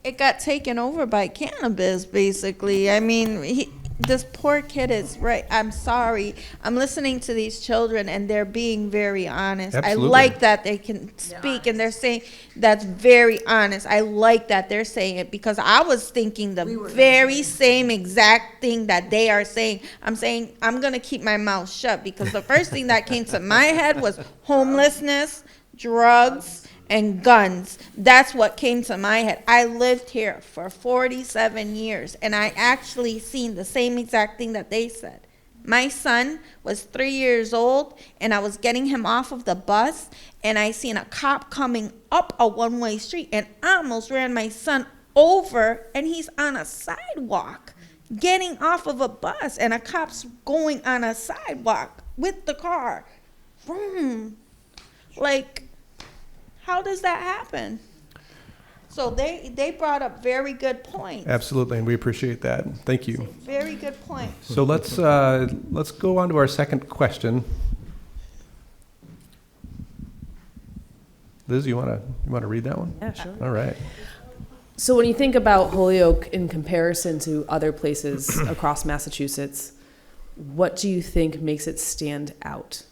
It got taken over by cannabis, basically. I mean, this poor kid is right. I'm sorry. I'm listening to these children, and they're being very honest. Absolutely. I like that they can speak, and they're saying that's very honest. I like that they're saying it, because I was thinking the very same exact thing that they are saying. I'm saying I'm going to keep my mouth shut, because the first thing that came to my head was homelessness, drugs, and guns. That's what came to my head. I lived here for 47 years, and I actually seen the same exact thing that they said. My son was 3 years old, and I was getting him off of the bus, and I seen a cop coming up a one-way street, and I almost ran my son over, and he's on a sidewalk getting off of a bus, and a cop's going on a sidewalk with the car. Like, how does that happen? So they brought up very good points. Absolutely, and we appreciate that. Thank you. Very good point. So let's go on to our second question. Liz, you wanna read that one? Yeah, sure. All right. So when you think about Holyoke in comparison to other places across Massachusetts, what do you think makes it stand out?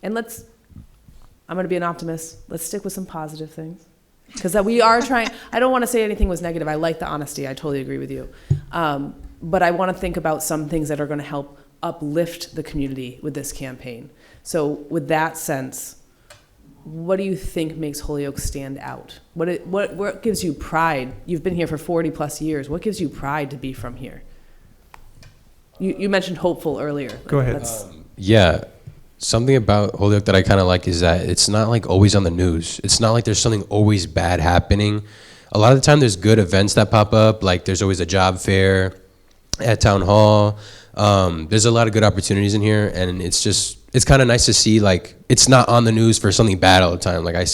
And I'm going to be an optimist. Let's stick with some positive things. Because we are trying, I don't want to say anything was negative. I like the honesty. I totally agree with you. But I want to think about some things that are going to help uplift the community with this campaign. So with that sense, what do you think makes Holyoke stand out? What gives you pride? You've been here for 40 plus years. What gives you pride to be from here? You mentioned hopeful earlier. Go ahead. Yeah. Something about Holyoke that I kind of like is that it's not like always on the news. It's not like there's something always bad happening. A lot of the time there's good events that pop up, like there's always a job fair at Town Hall. There's a lot of good opportunities in here, and it's kind of nice to see, like, it's not on the news for something bad all the time. Like I'm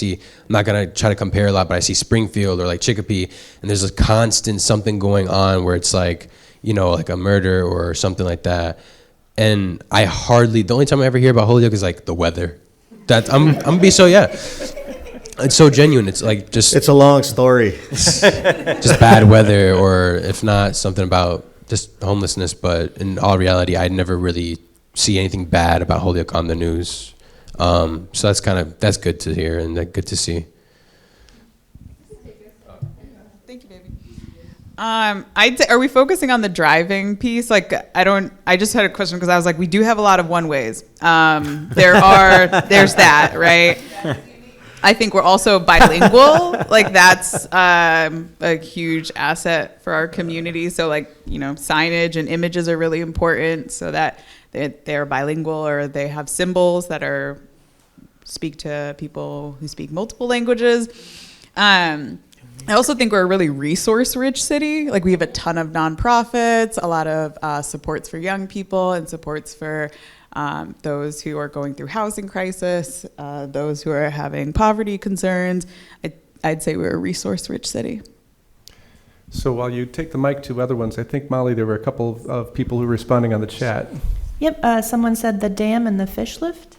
not going to try to compare a lot, but I see Springfield or like Chicopee, and there's a constant something going on where it's like, like a murder or something like that. And the only time I ever hear about Holyoke is like the weather. I'm gonna be it's so genuine. It's like it's a long story. just bad weather, or if not, something about just homelessness. But in all reality, I never really see anything bad about Holyoke on the news. So that's good to hear and good to see. Thank you, baby. Are we focusing on the driving piece? Like, I just had a question because I was like, we do have a lot of one ways. There's that, right? I think we're also bilingual. Like, that's a huge asset for our community. So, like, signage and images are really important so that they're bilingual, or they have symbols that speak to people who speak multiple languages. I also think we're a really resource-rich city. Like, we have a ton of nonprofits, a lot of supports for young people, and supports for those who are going through housing crisis, those who are having poverty concerns. I'd say we're a resource-rich city. So while you take the mic to other ones, I think, Molly, there were a couple of people who were responding on the chat. Yep, someone said the dam and the fish lift.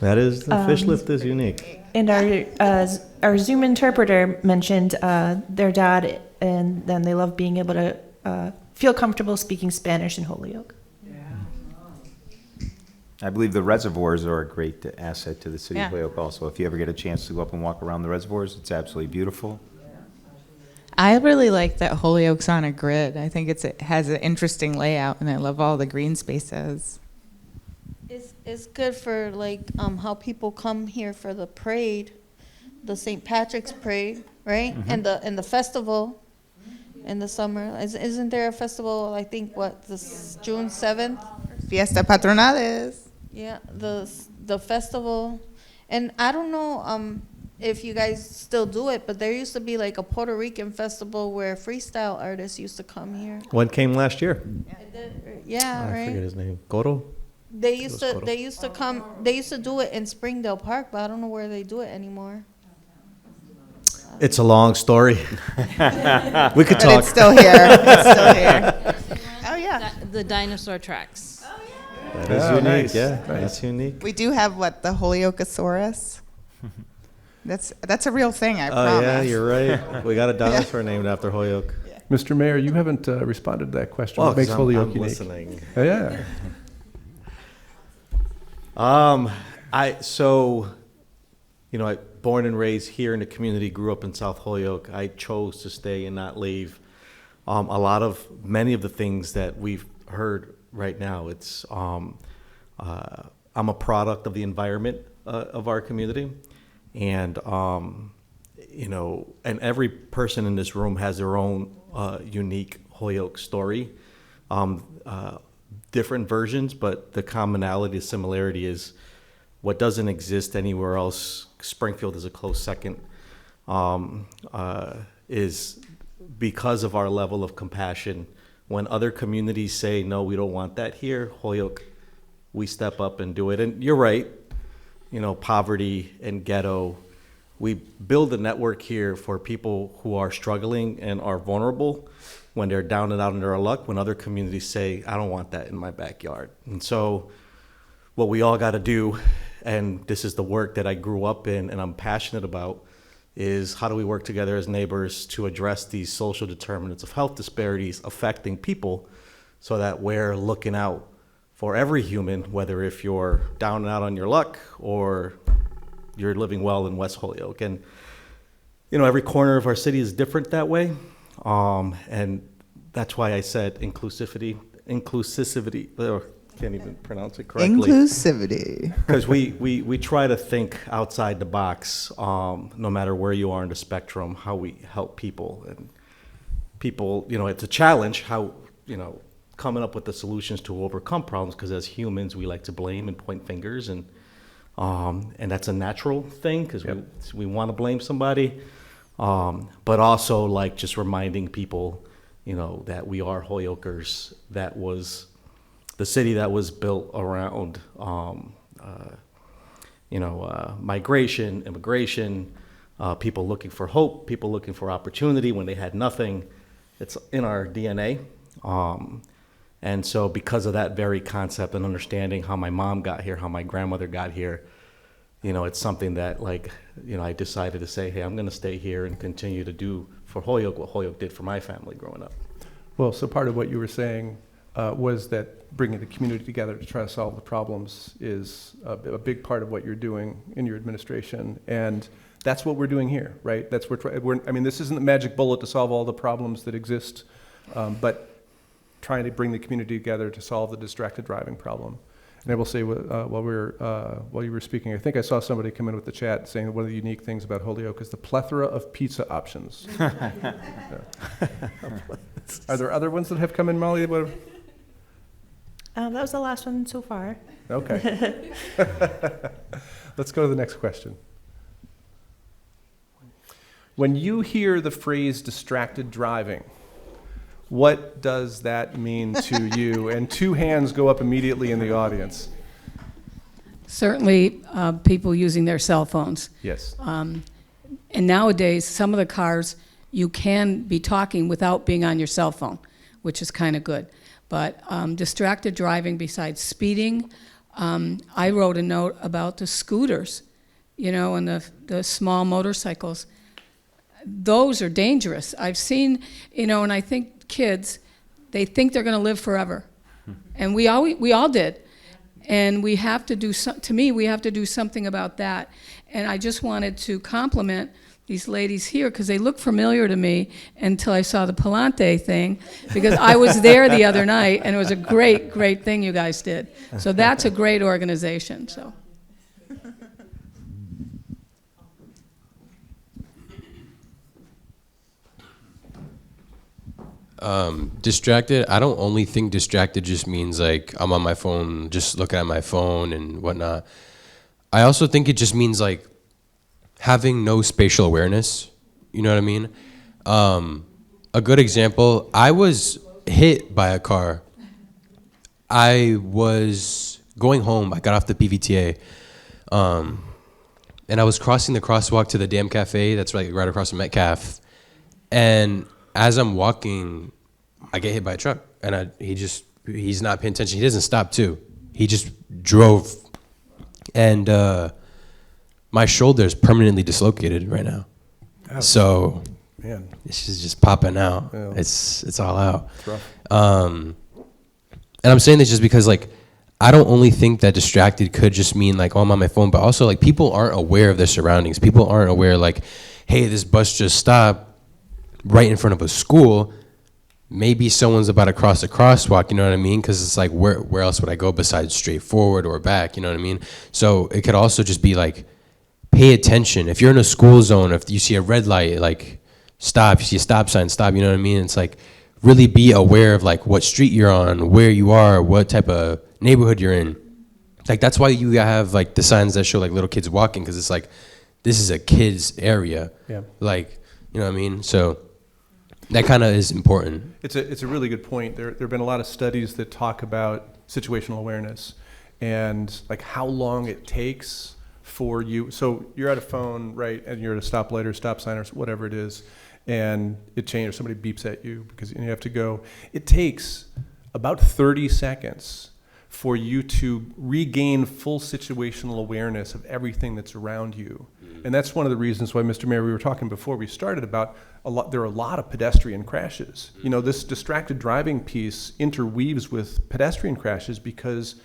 That is, the fish lift is unique. And our Zoom interpreter mentioned their dad, and then they love being able to feel comfortable speaking Spanish in Holyoke. I believe the reservoirs are a great asset to the city of Holyoke also. If you ever get a chance to go up and walk around the reservoirs, it's absolutely beautiful. I really like that Holyoke's on a grid. I think it has an interesting layout, and I love all the green spaces. It's good for how people come here for the parade, the St. Patrick's parade, right? Mm-hmm. And the festival in the summer. Isn't there a festival? I think this June 7th. Fiesta Patronales. Yeah, the festival, and I don't know if you guys still do it, but there used to be like a Puerto Rican festival where freestyle artists used to come here. One came last year. Yeah, right. I forget his name. Coro? They used to come. They used to do it in Springdale Park, but I don't know where they do it anymore. It's a long story. We could But talk. it's still here. It's still here. Oh, yeah. The dinosaur tracks. That is unique. Nice. Yeah, Nice. that's unique. We do have, the Holyokesaurus? That's a real thing, I Oh, promise. yeah, you're right. We got a dinosaur named after Holyoke. Mr. Mayor, you haven't responded to that question. Well, What makes 'cause Holyoke I'm unique? listening. Oh, yeah. I born and raised here in the community, grew up in South Holyoke. I chose to stay and not leave. Many of the things that we've heard right now, I'm a product of the environment of our community, and and every person in this room has their own unique Holyoke story. Different versions, but the commonality, the similarity is what doesn't exist anywhere else. Springfield is a close second, is because of our level of compassion. When other communities say, no, we don't want that here, Holyoke, we step up and do it. And you're right, poverty and ghetto, we build a network here for people who are struggling and are vulnerable when they're down and out in their luck, when other communities say, I don't want that in my backyard. And so what we all got to do and this is the work that I grew up in and I'm passionate about, is how do we work together as neighbors to address these social determinants of health disparities affecting people, so that we're looking out for every human, whether if you're down and out on your luck or you're living well in West Holyoke. And, you know, every corner of our city is different that way. And that's why I said inclusivity, can't even pronounce it correctly. Inclusivity. Because we try to think outside the box, no matter where you are in the spectrum, how we help people. And people, you know, it's a challenge how, you know, coming up with the solutions to overcome problems, because as humans, we like to blame and point fingers, and that's a natural thing, because we want to blame somebody. But also, like, just reminding people, you know, that we are Holyokers. That was the city that was built around, migration, immigration, people looking for hope, people looking for opportunity when they had nothing. It's in our DNA. And so because of that very concept and understanding how my mom got here, how my grandmother got here, you know, it's something that, like, you know, I decided to say, hey, I'm going to stay here and continue to do for Holyoke what Holyoke did for my family growing up. Well, so part of what you were saying was that bringing the community together to try to solve the problems is a big part of what you're doing in your administration, and that's what we're doing here, right? That's I mean, this isn't the magic bullet to solve all the problems that exist, but trying to bring the community together to solve the distracted driving problem. And I will say, while you were speaking, I think I saw somebody come in with the chat saying that one of the unique things about Holyoke is the plethora of pizza options. Are there other ones that have come in, Molly? That was the last one so far. Okay. Let's go to the next question. When you hear the phrase distracted driving, what does that mean to you? And two hands go up immediately in the audience. Certainly, people using their cell phones. Yes. And nowadays, some of the cars, you can be talking without being on your cell phone, which is kind of good. But distracted driving, besides speeding, I wrote a note about the scooters, you know, and the small motorcycles. Those are dangerous. I've seen, you know, and I think kids, they think they're going to live forever. And we all did. And we have to do, to me, we have to do something about that. And I just wanted to compliment these ladies here, because they look familiar to me until I saw the Palante thing, because I was there the other night, and it was a great, great thing you guys did. So that's a great organization. So. Distracted, I don't only think distracted just means like I'm on my phone, just looking at my phone and whatnot. I also think it just means like having no spatial awareness. You know what I mean? A good example, I was hit by a car. I was going home, I got off the PVTA, and I was crossing the crosswalk to the Dam Cafe, that's right across from Metcalf, and as I'm walking, I get hit by a truck, and he's not paying attention. He doesn't stop too. He just drove, and my shoulder is permanently dislocated right now. Ouch. So, man, this is just popping out. Yeah. It's all out. It's rough. And I'm saying this just because, like, I don't only think that distracted could just mean like, oh, I'm on my phone, but also like people aren't aware of their surroundings. People aren't aware, like, hey, this bus just stopped right in front of a school. Maybe someone's about to cross a crosswalk, you know what I mean? Because it's like, where else would I go besides straight forward or back, you know what I mean? So it could also just be like, pay attention. If you're in a school zone, if you see a red light, like, stop. You see a stop sign, stop, you know what I mean? It's like, really be aware of like what street you're on, where you are, what type of neighborhood you're in. Like, that's why you have like the signs that show like little kids walking, because it's like, this is a kid's area. Yeah. Like, you know what I mean? So that kind of is important. It's a really good point. There have been a lot of studies that talk about situational awareness and like how long it takes for you. So you're at a phone, right, and you're at a stoplight or stop sign or whatever it is, and it changes, or somebody beeps at you because you have to go. It takes about 30 seconds for you to regain full situational awareness of everything that's around you. And that's one of the reasons why, Mr. Mayor, we were talking before we started about there are a lot of pedestrian crashes. You know, this distracted driving piece interweaves with pedestrian crashes because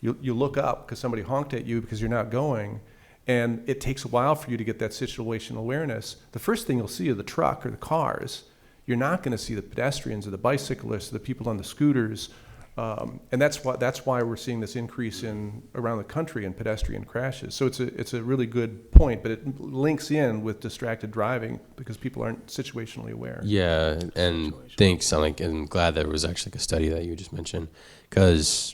you look up because somebody honked at you because you're not going, and it takes a while for you to get that situational awareness. The first thing you'll see are the truck or the cars. You're not going to see the pedestrians or the bicyclists or the people on the scooters. And that's why we're seeing this increase around the country in pedestrian crashes. So it's a really good point, but it links in with distracted driving because people aren't situationally aware. Yeah, and thanks. I'm glad there was actually a study that you just mentioned, because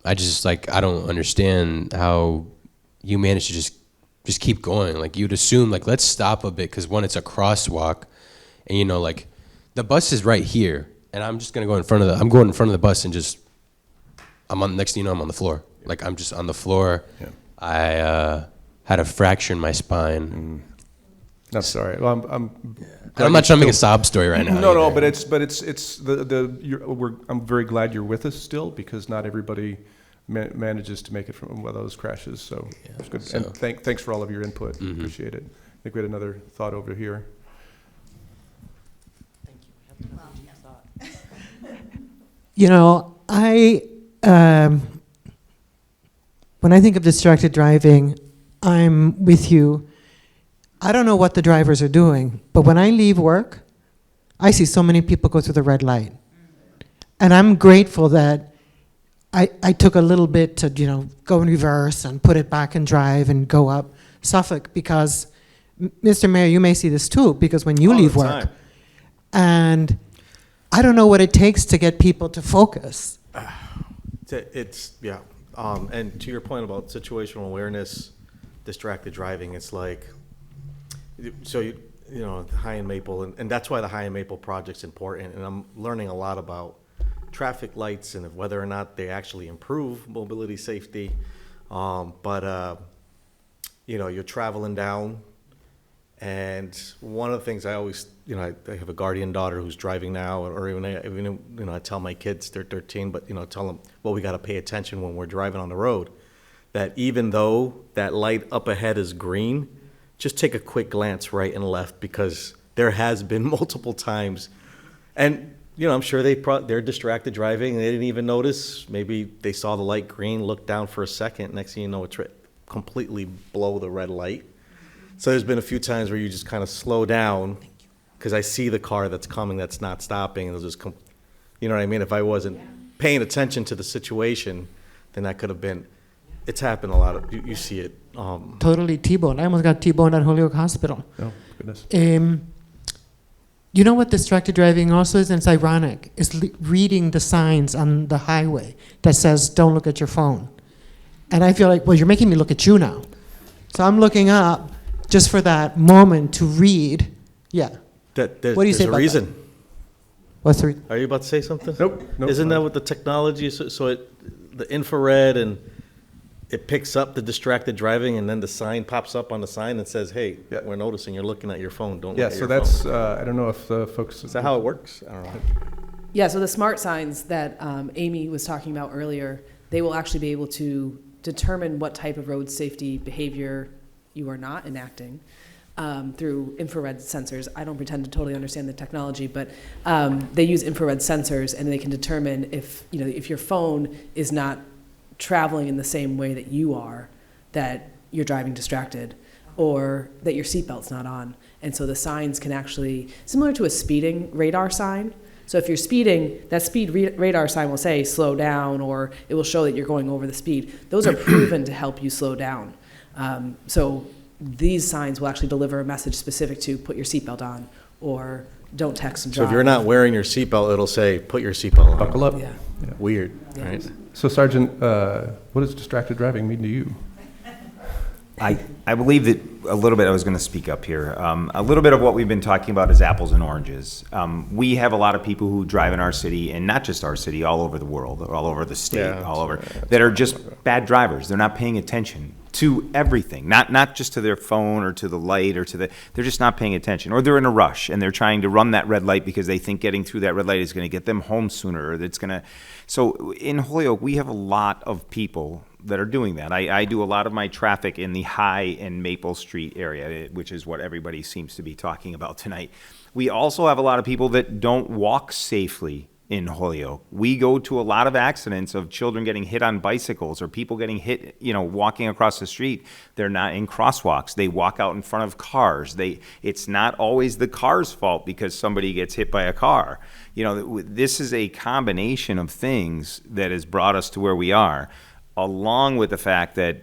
I don't understand how you manage to just keep going. Like, you'd assume, like, let's stop a bit, because one, it's a crosswalk, and you know, like, the bus is right here, and I'm just gonna go in front of the bus and next thing you know, I'm on the floor. Like, I'm just on the floor. Yeah. I had a fracture in my spine. I'm sorry. Well, I'm not trying to make a sob story right now. No, either. but I'm very glad you're with us still, because not everybody manages to make it from one of those crashes. So it's good. So. And thanks for all of your input. Appreciate it. I think we had another thought over here. You know, when I think of distracted driving, I'm with you. I don't know what the drivers are doing, but when I leave work, I see so many people go through the red light. And I'm grateful that I took a little bit to, go in reverse and put it back and drive and go up Suffolk, because, Mr. Mayor, you may see this too, because when you leave work, and I don't know what it takes to get people to focus. And to your point about situational awareness, distracted driving, it's like, High and Maple, and that's why the High and Maple project's important. And I'm learning a lot about traffic lights and whether or not they actually improve mobility safety. You're traveling down, and one of the things I always, I have a guardian daughter who's driving now, or even I tell my kids, they're 13, but tell them, well, we got to pay attention when we're driving on the road, that even though that light up ahead is green, just take a quick glance right and left, because there has been multiple times, and I'm sure they're distracted driving and they didn't even notice. Maybe they saw the light green, looked down for a second, next thing you know, it's completely blow the red light. So there's been a few times where you just kind of slow down, because I see the car that's coming that's not stopping, and it'll just you know what I mean? If I wasn't paying attention to the situation, then that could have been. It's happened a lot. You see it. Totally T-boned. I almost got T-boned at Holyoke Hospital. Oh, goodness. You know what distracted driving also is, and it's ironic, is reading the signs on the highway that says, don't look at your phone. And I feel like, well, you're making me look at you now. So I'm looking up just for that moment to read. Yeah. What do you say about There's a reason. that? What's the reason? Are you about to say something? Nope. Isn't that what the technology is? So the infrared, and it picks up the distracted driving, and then the sign pops up on the sign and says, hey, we're noticing you're looking at your phone. Don't look at your phone. So that's, I don't know if folks... Is that how it works? I don't know. Yeah, so the smart signs that Amy was talking about earlier, they will actually be able to determine what type of road safety behavior you are not enacting through infrared sensors. I don't pretend to totally understand the technology, but they use infrared sensors, and they can determine if your phone is not traveling in the same way that you are, that you're driving distracted, or that your seatbelt's not on. And so the signs can actually, similar to a speeding radar sign. So if you're speeding, that speed radar sign will say slow down, or it will show that you're going over the speed. Those are proven to help you slow down. So these signs will actually deliver a message specific to put your seatbelt on, or don't text and drive. So if you're not wearing your seatbelt, it'll say put your seatbelt on. Buckle up. Yeah. Weird, Yeah. right? So, Sergeant, what does distracted driving mean to you? I believe that a little bit, I was going to speak up here, a little bit of what we've been talking about is apples and oranges. We have a lot of people who drive in our city, and not just our city, all over the world, all over the state, that are just bad drivers. They're not paying attention. to everything, not just to their phone or to the light or they're just not paying attention, or they're in a rush and they're trying to run that red light because they think getting through that red light is going to get them home sooner, or that's going to. So in Holyoke, we have a lot of people that are doing that. I do a lot of my traffic in the High and Maple Street area, which is what everybody seems to be talking about tonight. We also have a lot of people that don't walk safely in Holyoke. We go to a lot of accidents of children getting hit on bicycles or people getting hit, walking across the street. They're not in crosswalks. They walk out in front of cars. It's not always the car's fault because somebody gets hit by a car. This is a combination of things that has brought us to where we are, along with the fact that,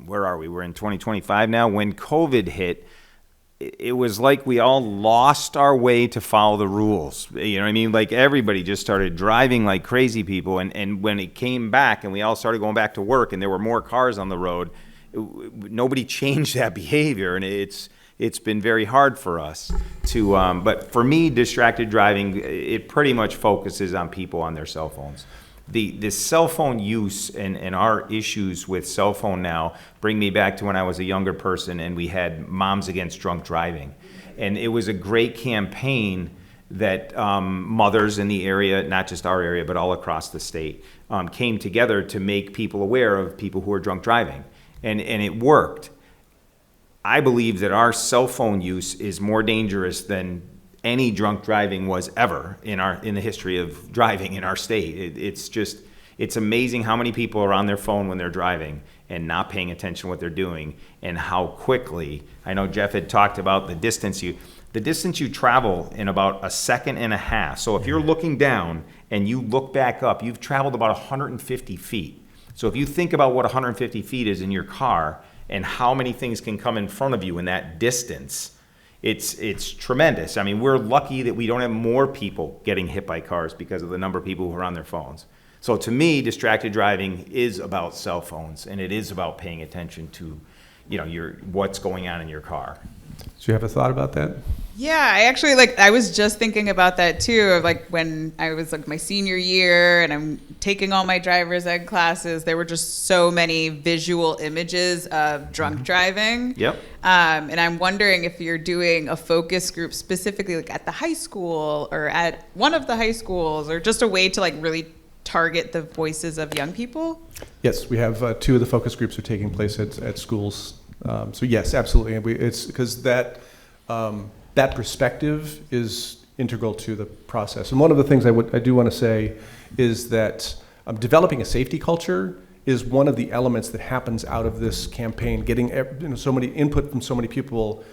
where are we? We're in 2025 now. When COVID hit, it was like we all lost our way to follow the rules. You know what I mean? Like everybody just started driving like crazy people. And when it came back and we all started going back to work and there were more cars on the road, nobody changed that behavior. And it's been very hard for us to, but for me, distracted driving, it pretty much focuses on people on their cell phones. The cell phone use and our issues with cell phone now bring me back to when I was a younger person and we had Moms Against Drunk Driving. And it was a great campaign that mothers in the area, not just our area, but all across the state, came together to make people aware of people who are drunk driving. And it worked. I believe that our cell phone use is more dangerous than any drunk driving was ever in the history of driving in our state. It's amazing how many people are on their phone when they're driving and not paying attention to what they're doing, and how quickly. I know Jeff had talked about the distance you travel in about a second and a half. So if you're looking down and you look back up, you've traveled about 150 feet. So if you think about what 150 feet is in your car and how many things can come in front of you in that distance, it's tremendous. I mean, we're lucky that we don't have more people getting hit by cars because of the number of people who are on their phones. So to me, distracted driving is about cell phones, and it is about paying attention to, what's going on in your car. So you have a thought about that? Yeah, I actually I was just thinking about that too, of when I was my senior year and I'm taking all my driver's ed classes, there were just so many visual images of drunk driving. Yep. And I'm wondering if you're doing a focus group specifically at the high school or at one of the high schools, or just a way to really target the voices of young people. Yes, we have two of the focus groups are taking place at schools. So yes, absolutely. And it's because that perspective is integral to the process. And one of the things I do want to say is that developing a safety culture is one of the elements that happens out of this campaign. Getting so many input from so many people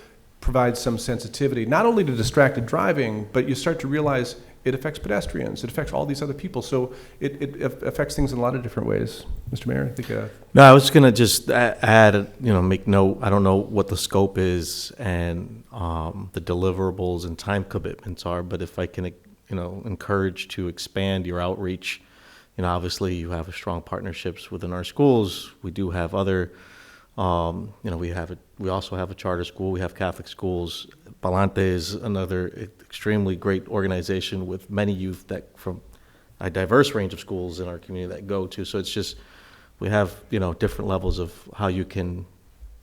provides some sensitivity, not only to distracted driving, but you start to realize it affects pedestrians, it affects all these other people. So it affects things in a lot of different ways. Mr. Mayor, I think. No, I was gonna just add, make note. I don't know what the scope is and the deliverables and time commitments are, but if I can, encourage to expand your outreach. Obviously you have strong partnerships within our schools. We do have other, we also have a charter school. We have Catholic schools. Palante is another extremely great organization with many youth from a diverse range of schools in our community that go to. So it's just, we have, different levels of how you can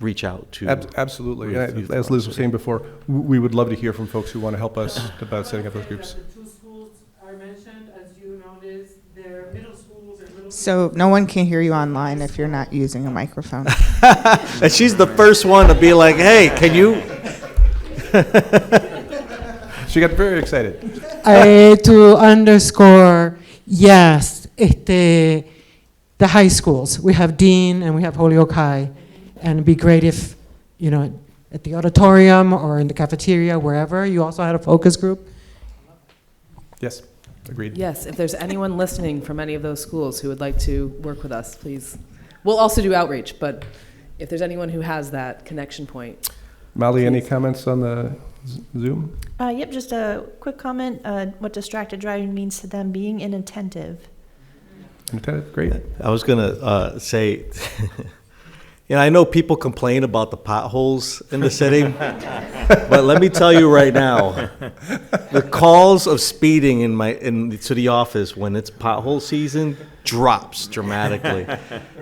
reach out to. Absolutely. As Liz was saying before, we would love to hear from folks who want to help us about setting up those groups. The two schools are mentioned, as you noticed, they're middle schools and middle So no one can hear you online if you're not using a microphone. And she's the first one to be like, hey, can you? She got very excited. To underscore, yes, the high schools. We have Dean and we have Holyoke High, and it'd be great if, at the auditorium or in the cafeteria, wherever, you also had a focus group. Yes, agreed. Yes, if there's anyone listening from any of those schools who would like to work with us, please. We'll also do outreach, but if there's anyone who has that connection point. Molly, any comments on the Zoom? Yep, just a quick comment. What distracted driving means to them: being inattentive. Inattentive, great. I was gonna say, You know, I know people complain about the potholes in the city, but let me tell you right now, the calls of speeding to the office when it's pothole season drops dramatically.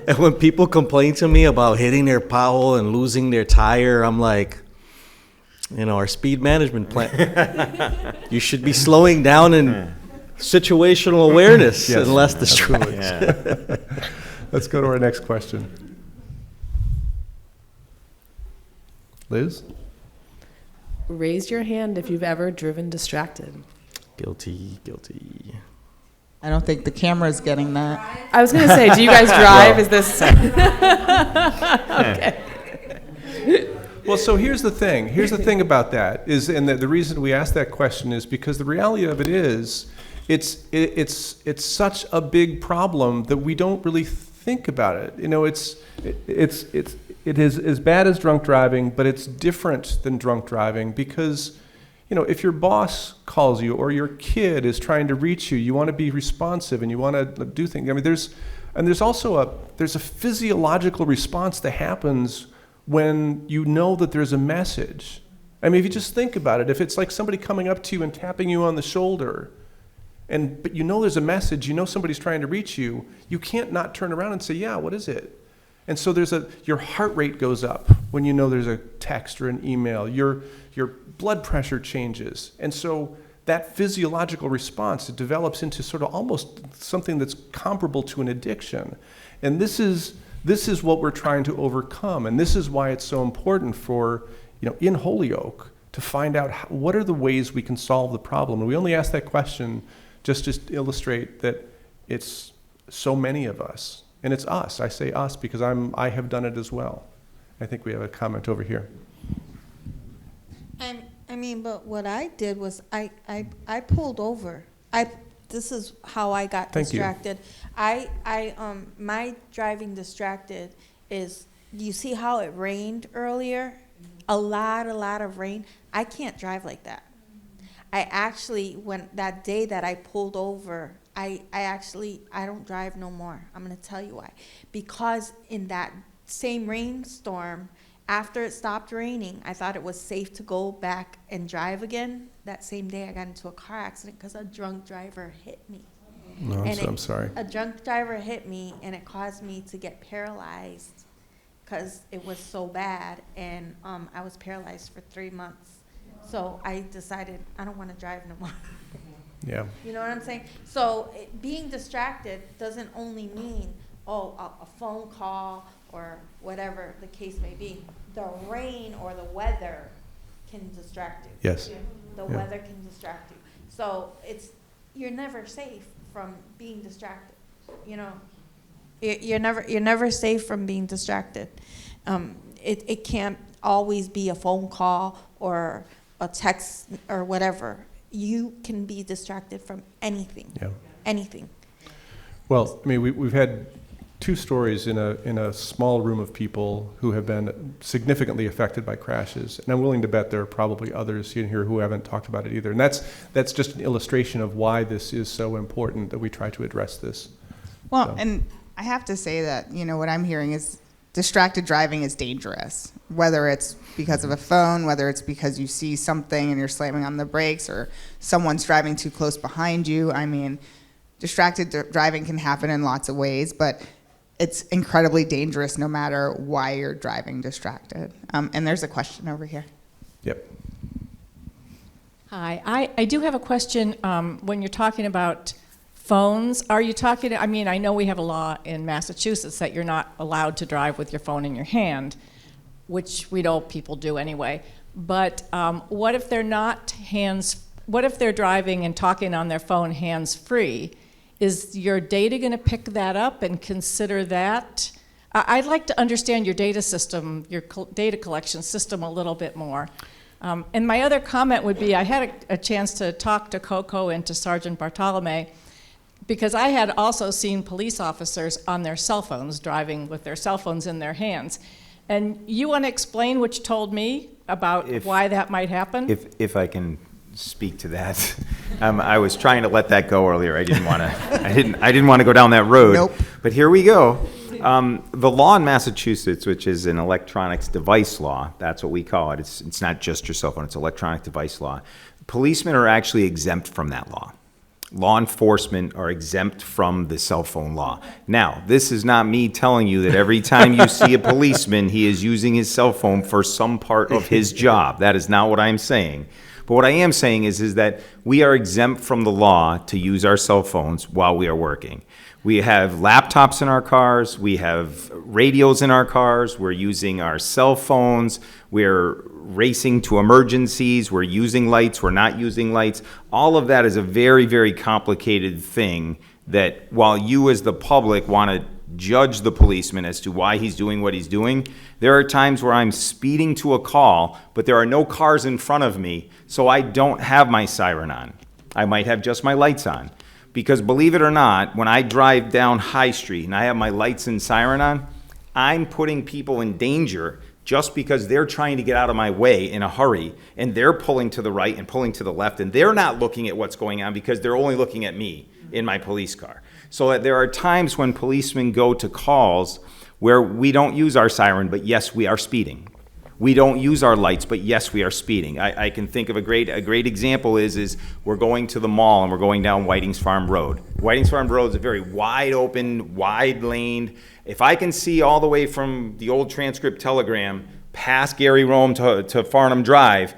And when people complain to me about hitting their pothole and losing their tire, I'm like, you know, our speed management plan, you should be slowing down in situational awareness Yes, and less distraction. Yeah. Let's go to our next question. Liz? Raise your hand if you've ever driven distracted. Guilty. I don't think the camera's getting that. I was going to say, do you guys drive? Is this okay? Well, so here's the thing. Here's the thing about that is, and the reason we ask that question is because the reality of it is, it's such a big problem that we don't really think about it. You know, it is as bad as drunk driving, but it's different than drunk driving because, you know, if your boss calls you or your kid is trying to reach you, you want to be responsive and you want to do things. I mean, there's also a physiological response that happens when you know that there's a message. I mean, if you just think about it, if it's like somebody coming up to you and tapping you on the shoulder, but you know there's a message, you know somebody's trying to reach you, you can't not turn around and say, yeah, what is it? And so your heart rate goes up when you know there's a text or an email. Your blood pressure changes. And so that physiological response, it develops into sort of almost something that's comparable to an addiction. And this is what we're trying to overcome. And this is why it's so important for, you know, in Holyoke to find out what are the ways we can solve the problem. And we only ask that question just to illustrate that it's so many of us. And it's us. I say us because I have done it as well. I think we have a comment over here. I mean, but what I did was I pulled over. This is how I got distracted. My driving distracted is, you see how it rained earlier? A lot of rain. I can't drive like that. I actually, when that day that I pulled over, I don't drive no more. I'm going to tell you why. Because in that same rainstorm, after it stopped raining, I thought it was safe to go back and drive again. That same day, I got into a car accident because a drunk driver hit me. No, I'm sorry. A drunk driver hit me, and it caused me to get paralyzed because it was so bad. And I was paralyzed for 3 months. So I decided I don't want to drive no more. Yeah. You know what I'm saying? So being distracted doesn't only mean, a phone call or whatever the case may be. The rain or the weather can distract you. Yes. The weather can distract you. So you're never safe from being distracted. You know, you're never safe from being distracted. It can't always be a phone call or a text or whatever. You can be distracted from anything. Yeah. Anything. Well, I mean, we've had 2 stories in a small room of people who have been significantly affected by crashes, and I'm willing to bet there are probably others in here who haven't talked about it either. And that's just an illustration of why this is so important that we try to address this. Well, So. and I have to say that, you know, what I'm hearing is distracted driving is dangerous, whether it's because of a phone, whether it's because you see something and you're slamming on the brakes, or someone's driving too close behind you. I mean, distracted driving can happen in lots of ways, but it's incredibly dangerous no matter why you're driving distracted. And there's a question over here. Yep. Hi, I do have a question. When you're talking about phones, are you talking, I mean, I know we have a law in Massachusetts that you're not allowed to drive with your phone in your hand, which we know people do anyway. But what if they're not what if they're driving and talking on their phone hands-free? Is your data going to pick that up and consider that? I'd like to understand your data system, your data collection system a little bit more. And my other comment would be, I had a chance to talk to Coco and to Sergeant Bartolome, because I had also seen police officers on their cell phones, driving with their cell phones in their hands. And you want to explain what you told me about why that might happen? If I can speak to that. I was trying to let that go earlier. I didn't want to go down that road. Nope. But here we go. The law in Massachusetts, which is an electronics device law, that's what we call it. It's not just your cell phone, it's electronic device law. Policemen are actually exempt from that law. Law enforcement are exempt from the cell phone law. Now, this is not me telling you that every time you see a policeman, he is using his cell phone for some part of his job. That is not what I'm saying. But what I am saying is that we are exempt from the law to use our cell phones while we are working. We have laptops in our cars, we have radios in our cars, we're using our cell phones, we're racing to emergencies, we're using lights, we're not using lights. All of that is a very, very complicated thing that while you as the public want to judge the policeman as to why he's doing what he's doing, there are times where I'm speeding to a call, but there are no cars in front of me, so I don't have my siren on. I might have just my lights on. Because believe it or not, when I drive down High Street and I have my lights and siren on, I'm putting people in danger just because they're trying to get out of my way in a hurry and they're pulling to the right and pulling to the left and they're not looking at what's going on because they're only looking at me in my police car. So there are times when policemen go to calls where we don't use our siren, but yes, we are speeding. We don't use our lights, but yes, we are speeding. I can think of a great example is we're going to the mall and we're going down Whiting's Farm Road. Whiting's Farm Road is a very wide open, wide laned. If I can see all the way from the old Transcript Telegram past Gary Rome to Farnham Drive,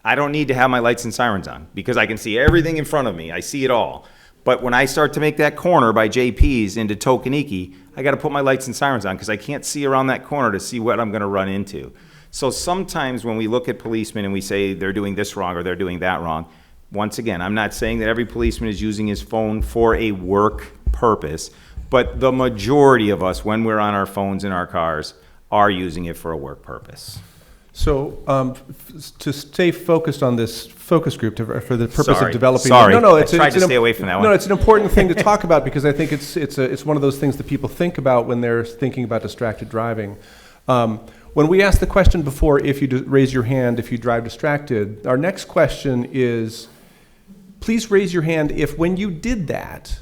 I don't need to have my lights and sirens on because I can see everything in front of me. I see it all. But when I start to make that corner by JP's into Tokeniki, I got to put my lights and sirens on because I can't see around that corner to see what I'm going to run into. So sometimes when we look at policemen and we say they're doing this wrong or they're doing that wrong, once again, I'm not saying that every policeman is using his phone for a work purpose, but the majority of us, when we're on our phones in our cars, are using it for a work purpose. So to stay focused on this focus group for the purpose Sorry. of developing. Sorry. No, I tried to stay away from that one. No, it's an important thing to talk about because I think it's one of those things that people think about when they're thinking about distracted driving. When we asked the question before, if you raise your hand if you drive distracted, our next question is, please raise your hand if when you did that,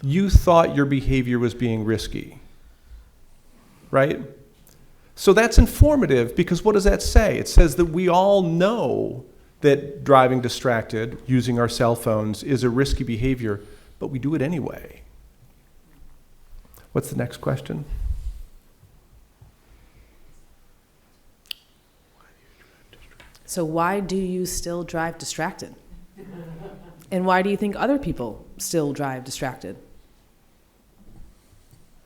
you thought your behavior was being risky, right? So that's informative because what does that say? It says that we all know that driving distracted, using our cell phones, is a risky behavior, but we do it anyway. What's the next question? So why do you still drive distracted? And why do you think other people still drive distracted?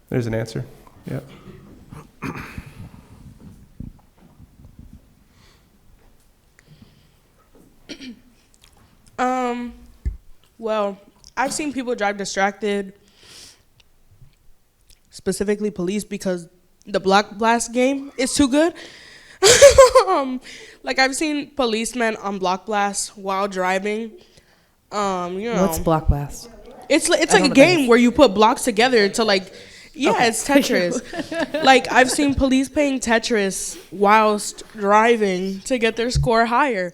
There's an answer. Yeah. Well, I've seen people drive distracted, specifically police, because the block blast game is too good. Like I've seen policemen on block blast while driving. What's block blast? It's like a game where you put blocks together to it's Tetris. Like I've seen police playing Tetris whilst driving to get their score higher.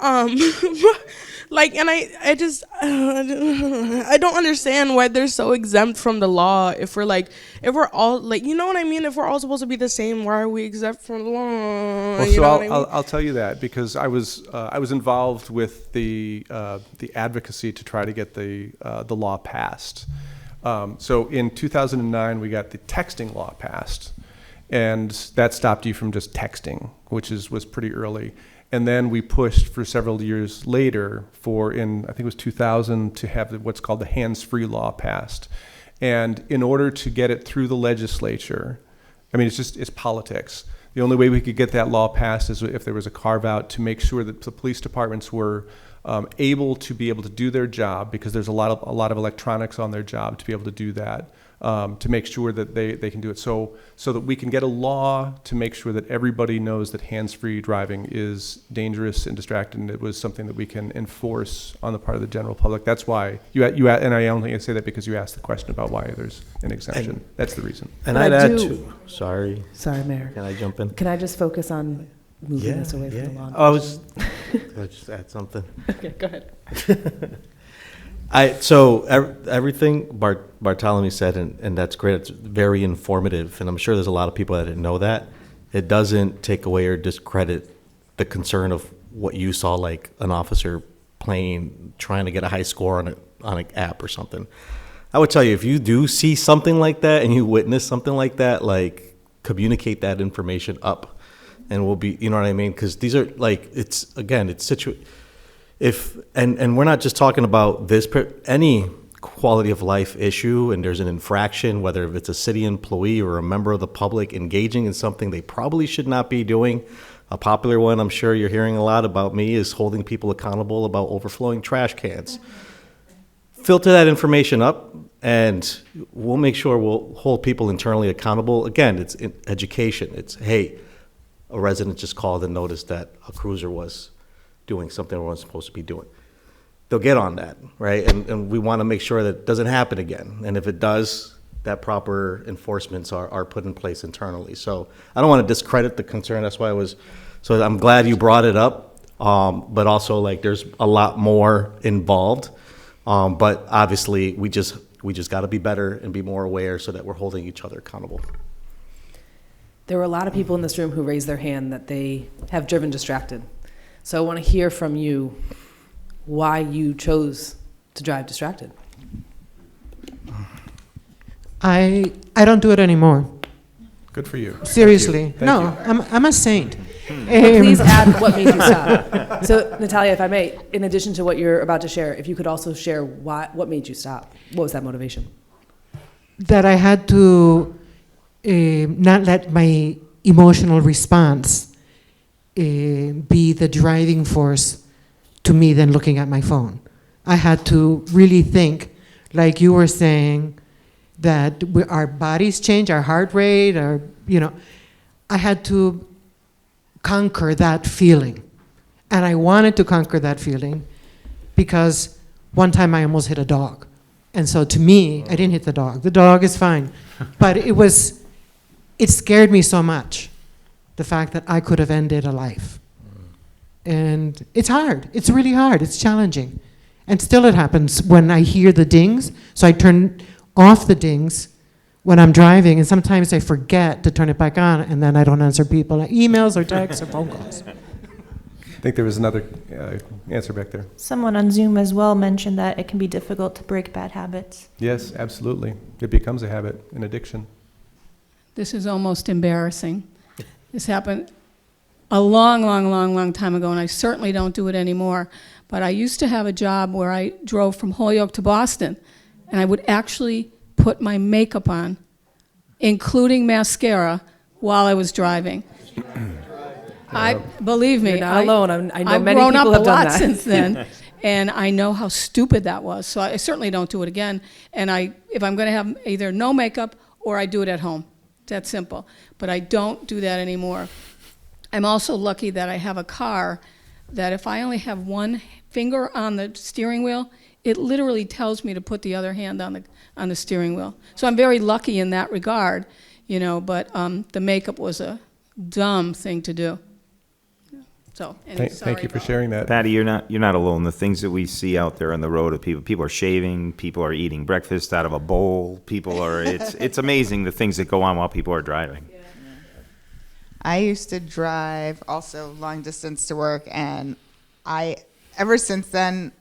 And I just I don't understand why they're so exempt from the law. If we're all you know what I mean? If we're all supposed to be the same, why are we exempt from the law? Well, so I'll tell you that because I was involved with the advocacy to try to get the law passed. So in 2009, we got the texting law passed, and that stopped you from just texting, which was pretty early. And then we pushed for several years later I think it was 2000, to have what's called the hands-free law passed. And in order to get it through the legislature, I mean, it's politics. The only way we could get that law passed is if there was a carve-out to make sure that the police departments were able to do their job, because there's a lot of electronics on their job to be able to do that, to make sure that they can do it. So that we can get a law to make sure that everybody knows that hands-free driving is dangerous and distracting, and it was something that we can enforce on the part of the general public. That's why and I only say that because you asked the question about why there's an exemption. That's the reason. And I'd add to, sorry, Mayor. Can I jump in? Can I just focus on moving this away from the law? I'll just add something. Okay, go ahead. Everything Bartholomew said, and that's great. It's very informative, and I'm sure there's a lot of people that didn't know that. It doesn't take away or discredit the concern of what you saw, like an officer trying to get a high score on an app or something. I would tell you, if you do see something like that and you witness something like that, like, communicate that information up, and we'll be, you know what I mean? Because these are like, it's and we're not just talking about this, any quality of life issue, and there's an infraction, whether it's a city employee or a member of the public engaging in something they probably should not be doing. A popular one, I'm sure you're hearing a lot about me, is holding people accountable about overflowing trash cans. Filter that information up, and we'll make sure we'll hold people internally accountable. Again, it's education. It's, hey, a resident just called and noticed that a cruiser was doing something it wasn't supposed to be doing. They'll get on that, right? And we want to make sure that it doesn't happen again. And if it does, that proper enforcements are put in place internally. So I don't want to discredit the concern. That's why so I'm glad you brought it up. But also, like, there's a lot more involved. But obviously, we just got to be better and be more aware so that we're holding each other accountable. There were a lot of people in this room who raised their hand that they have driven distracted. So I want to hear from you why you chose to drive distracted. I don't do it anymore. Good for you. Seriously. Thank you. I'm a saint. Please add what made you stop. So, Natalia, if I may, in addition to what you're about to share, if you could also share what made you stop. What was that motivation? That I had to not let my emotional response be the driving force to me than looking at my phone. I had to really think, like you were saying, that our bodies change, our heart rate, I had to conquer that feeling. And I wanted to conquer that feeling because one time I almost hit a dog. And so to me, I didn't hit the dog. The dog is fine. But it scared me so much, the fact that I could have ended a life. And it's hard. It's really hard. It's challenging. And still it happens when I hear the dings. So I turn off the dings when I'm driving, and sometimes I forget to turn it back on, and then I don't answer people, like emails or texts or phone calls. I think there was another answer back there. Someone on Zoom as well mentioned that it can be difficult to break bad habits. Yes, absolutely. It becomes a habit, an addiction. This is almost embarrassing. This happened a long time ago, and I certainly don't do it anymore. But I used to have a job where I drove from Holyoke to Boston, and I would actually put my makeup on, including mascara, while I was driving. Believe me, You're not alone. I know I've many grown people up have a done lot that. since then, and I know how stupid that was. So I certainly don't do it again. And if I'm going to have either no makeup or I do it at home, it's that simple. But I don't do that anymore. I'm also lucky that I have a car that if I only have one finger on the steering wheel, it literally tells me to put the other hand on the steering wheel. So I'm very lucky in that regard, but the makeup was a dumb thing to do. So, thank you for sharing that. Patty, you're not alone. The things that we see out there on the road of people are shaving, people are eating breakfast out of a bowl, it's amazing the things that go on while people are driving. I used to drive also long distance to work, and ever since then,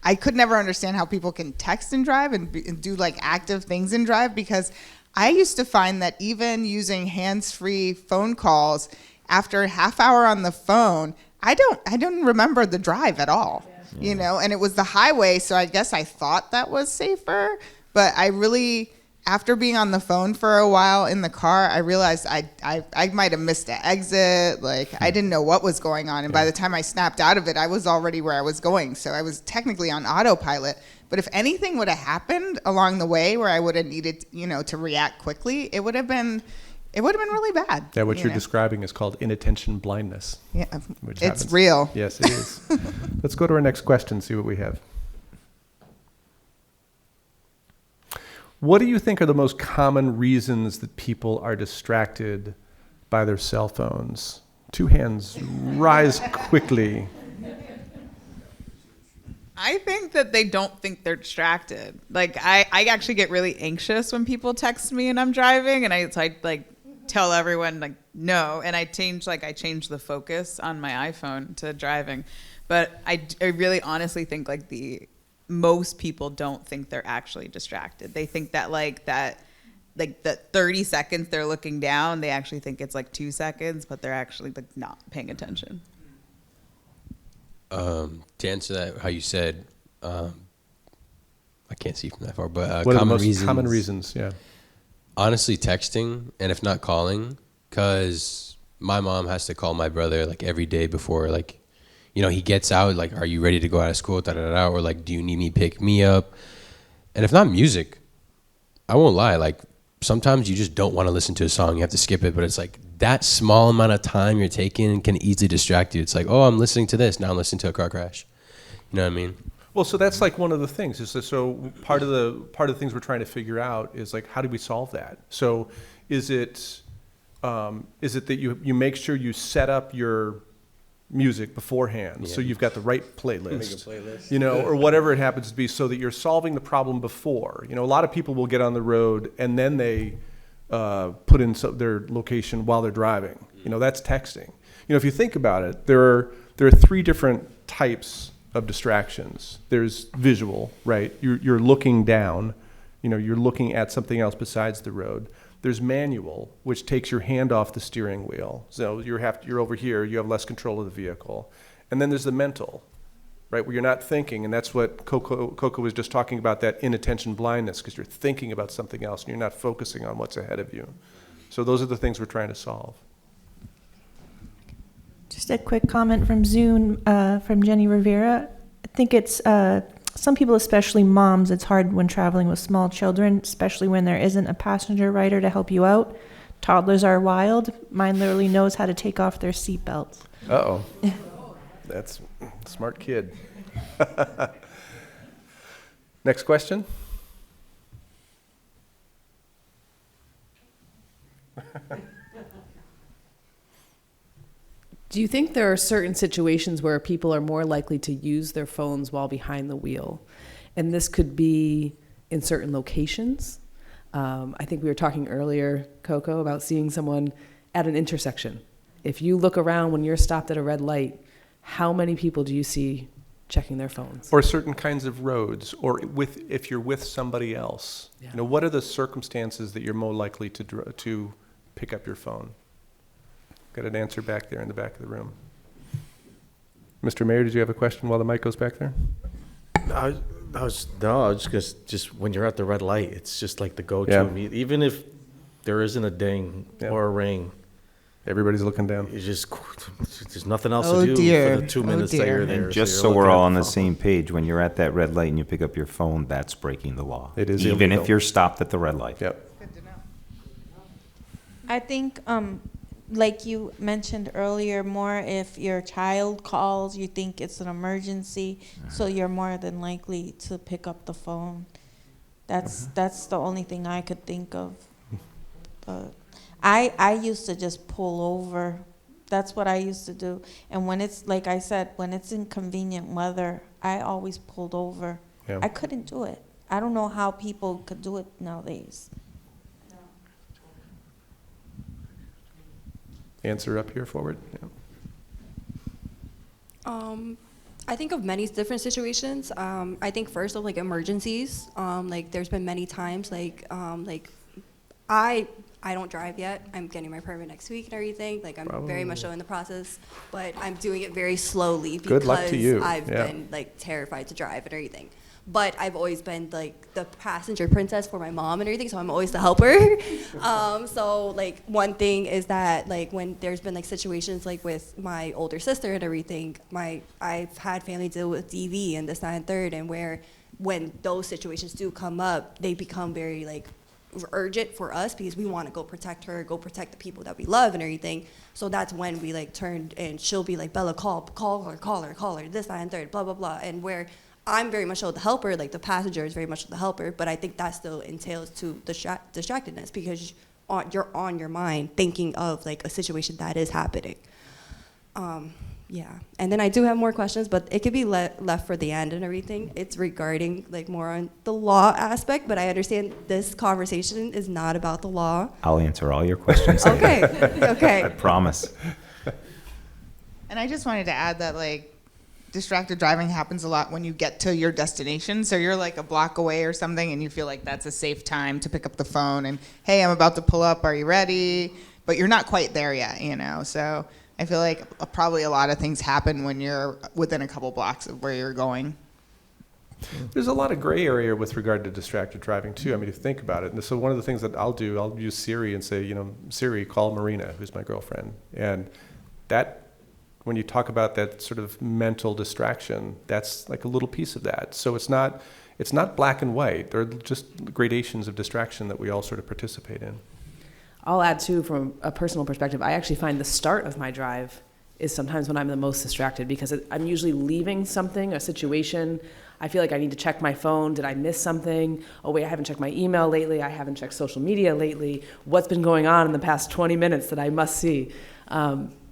I could never understand how people can text and drive and do like active things and drive, because I used to find that even using hands-free phone calls, after a half hour on the phone, I don't remember the drive at all, and it was the highway, so I guess I thought that was safer, but I really, after being on the phone for a while in the car, I realized I might have missed an exit. Like, I didn't know what was going on. And by the time I snapped out of it, I was already where I was going. So I was technically on autopilot. But if anything would have happened along the way where I would have needed, to react quickly, it would have been really bad. Yeah, what you're describing is called inattention blindness. Yeah, which it's happens. real. Yes, it is. Let's go to our next question, see what we have. What do you think are the most common reasons that people are distracted by their cell phones? Two hands rise quickly. I think that they don't think they're distracted. Like I actually get really anxious when people text me and I'm driving, and so I like tell everyone like no, and I change the focus on my iPhone to driving. But I really honestly think like most people don't think they're actually distracted. They think that the 30 seconds they're looking down, they actually think it's like 2 seconds, but they're actually like not paying attention. To answer that, how you said, I can't see from that far, but What are the common most reasons. common reasons? Yeah. Honestly, texting, and if not calling, because my mom has to call my brother like every day before like, you know, he gets out. Like, are you ready to go out of school? Da da da. Or like, do you need me to pick me up? And if not music, I won't lie. Like sometimes you just don't want to listen to a song. You have to skip it, but it's like that small amount of time you're taking can easily distract you. It's like, oh, I'm listening to this. Now I'm listening to a car crash. You know what I mean? Well, so that's like one of the things. So part of the things we're trying to figure out is like, how do we solve that? So is it that you make sure you set up your music beforehand, so you've got the right playlist, you know, or whatever it happens to be, so that you're solving the problem before. You know, a lot of people will get on the road and then they put in their location while they're driving. You know, that's texting. You know, if you think about it, there are 3 different types of distractions. There's visual, right? You're looking down, you know, you're looking at something else besides the road. There's manual, which takes your hand off the steering wheel. So you're over here, you have less control of the vehicle. And then there's the mental, right, where you're not thinking, and that's what Coco was just talking about, that inattention blindness, because you're thinking about something else and you're not focusing on what's ahead of you. So those are the things we're trying to solve. Just a quick comment from Zoom from Jenny Rivera. I think it's some people, especially moms, it's hard when traveling with small children, especially when there isn't a passenger rider to help you out. Toddlers are wild. Mine literally knows how to take off their seatbelts. Uh-oh. That's a smart kid. Next question. Do you think there are certain situations where people are more likely to use their phones while behind the wheel? And this could be in certain locations. I think we were talking earlier, Coco, about seeing someone at an intersection. If you look around when you're stopped at a red light, how many people do you see checking their phones? Or certain kinds of roads, or if you're with somebody else. Yeah. You know, what are the circumstances that you're more likely to pick up your phone? Got an answer back there in the back of the room. Mr. Mayor, did you have a question while the mic goes back there? Just when you're at the red light, it's just like the go-to. Yeah. Even if there isn't a ding or a ring, everybody's looking down. There's nothing else Oh, to do dear. for the 2 Oh, minutes that dear. you're there. And just you're so we're looking all at on the phone. same page, when you're at that red light and you pick up your phone, that's breaking the law. It is even illegal. if you're stopped at the red light. Yep. I think, like you mentioned earlier, more if your child calls, you think it's an emergency, so you're more than likely to pick up the phone. That's the only thing I could think of. I used to just pull over. That's what I used to do. And when it's, like I said, when it's inconvenient weather, I always pulled over. Yeah. I couldn't do it. I don't know how people could do it nowadays. Answer up here forward. Yeah. I think of many different situations. I think first of like emergencies. Like there's been many times like I don't drive yet. I'm getting my permit next week and everything. Like I'm very much so in the process, but I'm doing it very slowly because Good luck to you. I've been like terrified to drive and everything. But I've always been like the passenger princess for my mom and everything, so I'm always the helper. So like one thing is that like when there's been like situations like with my older sister and everything, I've had family deal with DV and this, that, and third, and where when those situations do come up, they become very like urgent for us because we want to go protect her, go protect the people that we love and everything. So that's when we like turned, and she'll be like, Bella, call her, this, that, and third, blah, blah, blah. And where I'm very much so the helper, like the passenger is very much the helper, but I think that still entails to distractedness because you're on your mind thinking of like a situation that is happening. Yeah, and then I do have more questions, but it could be left for the end and everything. It's regarding like more on the law aspect, but I understand this conversation is not about the law. I'll answer all your questions. Okay, okay. I promise. And I just wanted to add that, like, distracted driving happens a lot when you get to your destination. So you're like a block away or something, and you feel like that's a safe time to pick up the phone and, hey, I'm about to pull up. Are you ready? But you're not quite there yet, you know? So I feel like probably a lot of things happen when you're within a couple blocks of where you're going. There's a lot of gray area with regard to distracted driving too. I mean, if you think about it. And so one of the things that I'll do, I'll use Siri and say, Siri, call Marina, who's my girlfriend. And that, when you talk about that sort of mental distraction, that's like a little piece of that. So it's not black and white. There are just gradations of distraction that we all sort of participate in. I'll add too, from a personal perspective, I actually find the start of my drive is sometimes when I'm the most distracted, because I'm usually leaving something, a situation. I feel like I need to check my phone. Did I miss something? Oh wait, I haven't checked my email lately. I haven't checked social media lately. What's been going on in the past 20 minutes that I must see?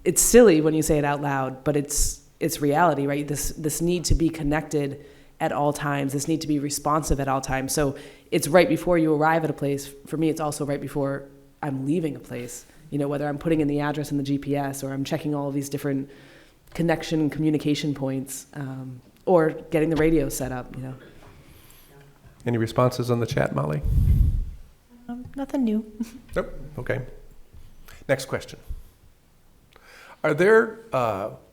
It's silly when you say it out loud, but it's reality, right? This need to be connected at all times, this need to be responsive at all times. So it's right before you arrive at a place. For me, it's also right before I'm leaving a place, whether I'm putting in the address in the GPS or I'm checking all of these different connection and communication points, or getting the radio set up, Any responses on the chat, Molly? Nothing new. Nope. Okay. Next question. Are there,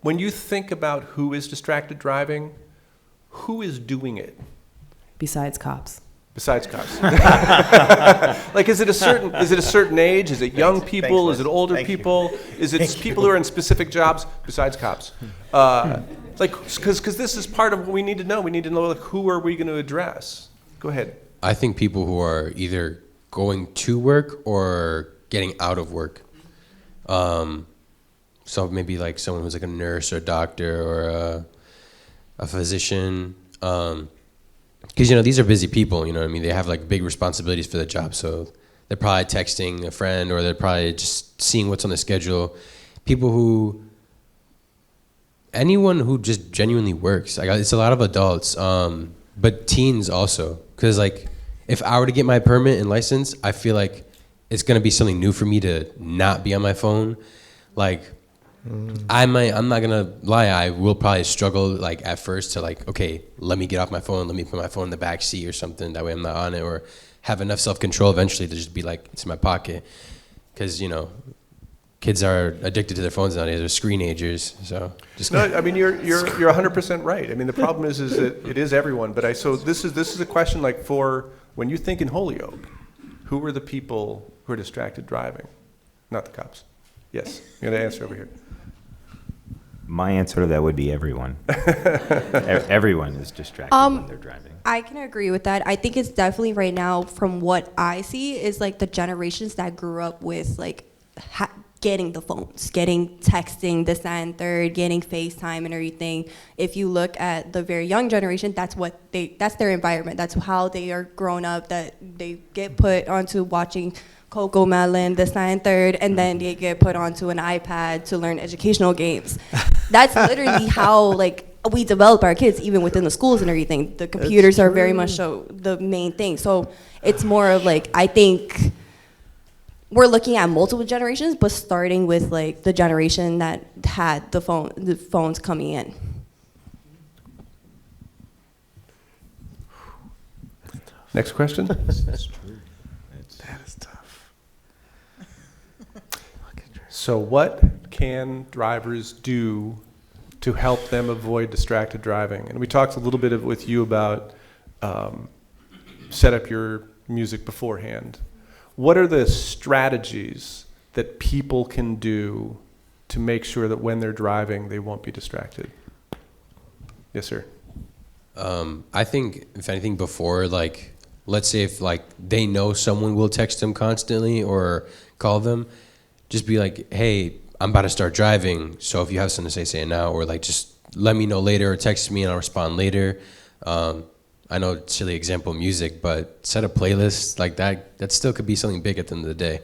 when you think about who is distracted driving, who is doing it? Besides cops. Besides cops. Like, is it a certain age? Is it young people? Is it older people? Is it people who are in specific jobs besides cops? Because this is part of what we need to know. We need to know, like, who are we going to address? Go ahead. I think people who are either going to work or getting out of work. So maybe like someone who's like a nurse or a doctor or a physician. Because, these are busy people, what I mean? They have like big responsibilities for their job. So they're probably texting a friend, or they're probably just seeing what's on the schedule. Anyone who just genuinely works. It's a lot of adults, but teens also. Because like, if I were to get my permit and license, I feel like it's going to be something new for me to not be on my phone. Like, I'm not gonna lie, I will probably struggle like at first to like, okay, let me get off my phone, let me put my phone in the back seat or something, that way I'm not on it, or have enough self-control eventually to just be like, it's in my pocket. Because kids are addicted to their phones nowadays, they're screenagers. So just no, I mean you're 100% right. I mean the problem is that it is everyone, but so this is a question like, for when you think in Holyoke, who are the people who are distracted driving? Not the cops. Yes, you're gonna answer over here. My answer to that would be everyone. Everyone is distracted when they're driving. I can agree with that. I think it's definitely right now, from what I see, is like the generations that grew up with like getting the phones, getting texting, this, that, and third, getting FaceTime and everything. If you look at the very young generation, that's their environment. That's how they are grown up, that they get put onto watching Coco Melon, this, that, and third, and then they get put onto an iPad to learn educational games. That's literally how like we develop our kids, even within the schools and everything. The computers are very much so the main thing. So it's more of like, I think we're looking at multiple generations, but starting with like the generation that had the phones coming in. Next question. That's true. That is tough. So what can drivers do to help them avoid distracted driving? And we talked a little bit with you about set up your music beforehand. What are the strategies that people can do to make sure that when they're driving, they won't be distracted? Yes, sir. I think, if anything, before, like, let's say if like they know someone will text them constantly or call them, just be like, hey, I'm about to start driving, so if you have something to say it now, or like just let me know later or text me and I'll respond later. I know, silly example, music, but set a playlist like that. That still could be something big at the end of the day.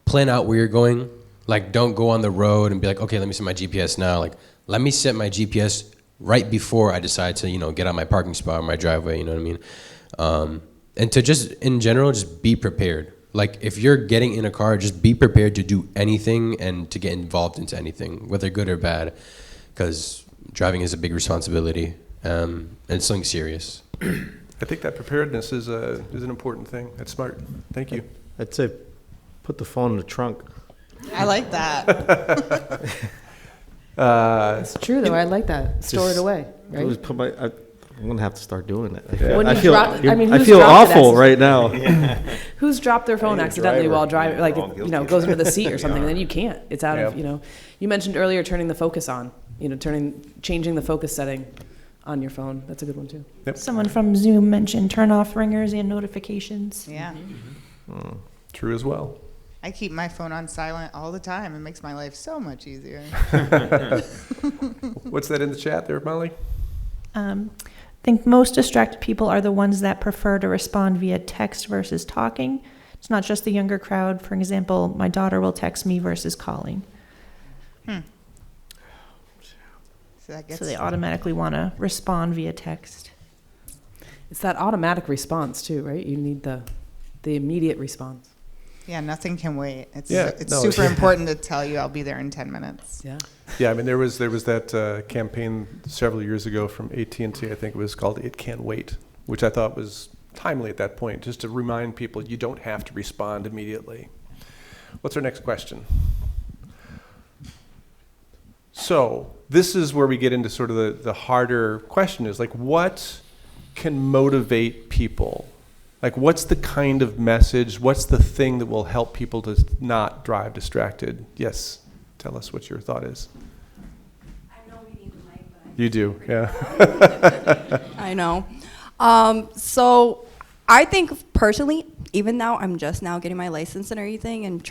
Plan out where you're going. Like, don't go on the road and be like, okay, let me set my GPS now. Like, let me set my GPS right before I decide to, get out my parking spot or my driveway, you know what I mean? And to just, in general, just be prepared. Like, if you're getting in a car, just be prepared to do anything and to get involved into anything, whether good or bad, because driving is a big responsibility, and it's something serious. I think that preparedness is an important thing. That's smart. Thank you. I'd say put the phone in the trunk. I like that. It's true, though. I like that. Store it away, right? Just put I'm gonna have to start doing it. When I you feel, drop- I mean, I who's feel dropped it awful as- right now. Who's dropped their phone Hey, accidentally driver. while driving? Like, We're all guilty of goes into the that. seat or something, and then you can't. It's out of, Yeah. You mentioned earlier turning the focus on, changing the focus setting on your phone. That's a good one, too. Someone from Zoom mentioned turn off ringers and notifications. Yeah. True as well. I keep my phone on silent all the time. It makes my life so much easier. What's that in the chat there, Molly? I think most distracted people are the ones that prefer to respond via text versus talking. It's not just the younger crowd. For example, my daughter will text me versus calling. So they automatically want to respond via text. It's that automatic response, too, right? You need the immediate response. Yeah, nothing can wait. It's No, super important to tell you I'll be there in 10 minutes. Yeah. Yeah, I mean, there was that campaign several years ago from AT&T, I think it was called It Can't Wait, which I thought was timely at that point, just to remind people you don't have to respond immediately. What's our next question? So this is where we get into sort of the harder question is, like, what can motivate people? Like, what's the kind of message, what's the thing that will help people to not drive distracted? Yes, tell us what your thought is. I know we need the mic, but You do, yeah. I know. So I think personally, even now I'm just now getting my license and everything and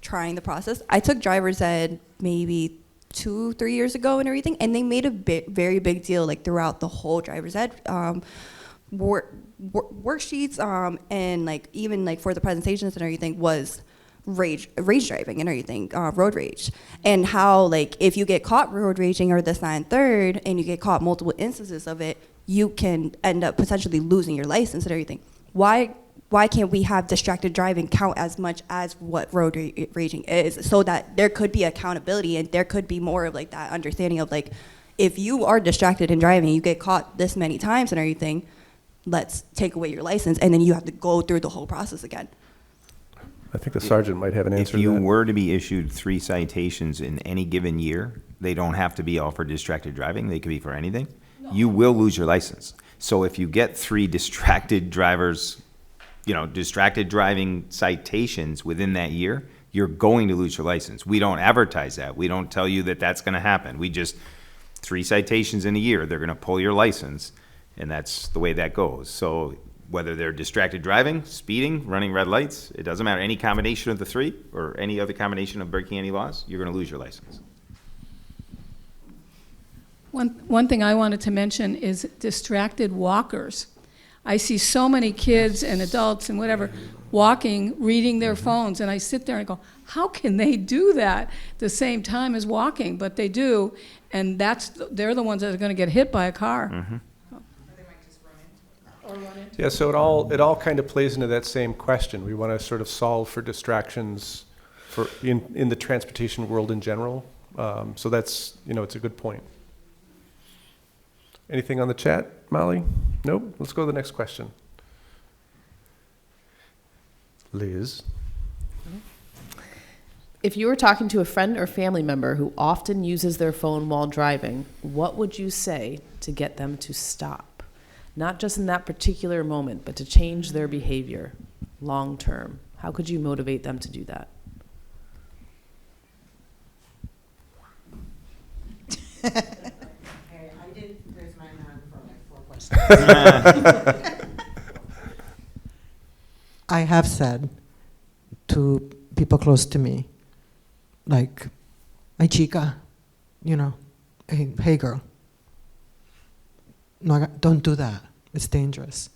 trying the process. I took driver's ed maybe 2-3 years ago and everything, and they made a very big deal like throughout the whole driver's ed worksheets and like even like for the presentations and everything was rage driving and everything, road rage, and how like if you get caught road raging or this, that, and third, and you get caught multiple instances of it, you can end up potentially losing your license and everything. Why can't we have distracted driving count as much as what road raging is, so that there could be accountability and there could be more of like that understanding of like, if you are distracted in driving, you get caught this many times and everything, let's take away your license, and then you have to go through the whole process again. I think the sergeant might have an answer If you to that. were to be issued 3 citations in any given year, they don't have to be all for distracted driving. They could be for anything. You will lose your license. So if you get 3 distracted driving citations within that year, you're going to lose your license. We don't advertise that. We don't tell you that that's going to happen. We just 3 citations in a year, they're going to pull your license, and that's the way that goes. So whether they're distracted driving, speeding, running red lights, it doesn't matter. Any combination of the 3 or any other combination of breaking any laws, you're going to lose your license. One thing I wanted to mention is distracted walkers. I see so many kids and adults and whatever walking, reading their phones, and I sit there and go, how can they do that at the same time as walking? But they do, and they're the ones that are going to get hit by a car. Mm-hmm. Yeah, so it all kind of plays into that same question. We want to sort of solve for distractions in the transportation world in general. So that's, it's a good point. Anything on the chat, Molly? Nope. Let's go to the next question. Liz? If you were talking to a friend or family member who often uses their phone while driving, what would you say to get them to stop? Not just in that particular moment, but to change their behavior long term. How could you motivate them to do that? I did raise my hand for like 4 questions. I have said to people close to me, like, "Ay chica, hey girl, no, don't do that. It's dangerous."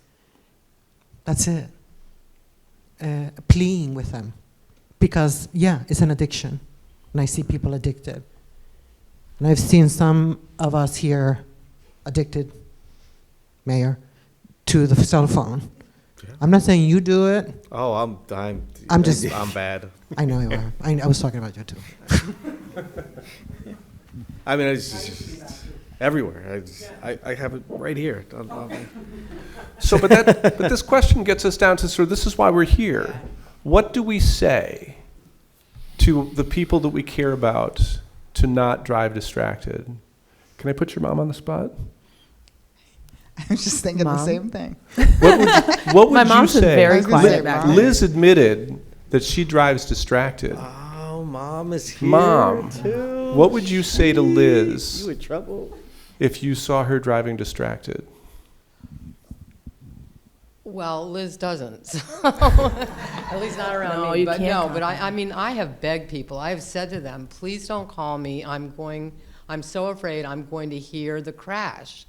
That's it. Pleading with them, because it's an addiction. when I see people addicted. And I've seen some of us here addicted, Mayor, to the cell phone. Yeah. I'm not saying you do it. Oh, I'm bad. I know you are. I was talking about you too. I mean, it's just everywhere. I have it right here. So, but this question gets us down to sort of, this is why we're here. What do we say to the people that we care about to not drive distracted? Can I put your mom on the spot? I was just thinking the Mom? same thing. What would My you mom's been say? very quiet back there. Liz admitted that she drives distracted. Oh, Mom is here Mom, too. what would you say to Liz You in trouble? if you saw her driving distracted? Well, Liz doesn't, so at least not around No, me. you But can't no, call but I mean, I have begged people. I have said to them, please don't call me. I'm so afraid I'm going to hear the crash.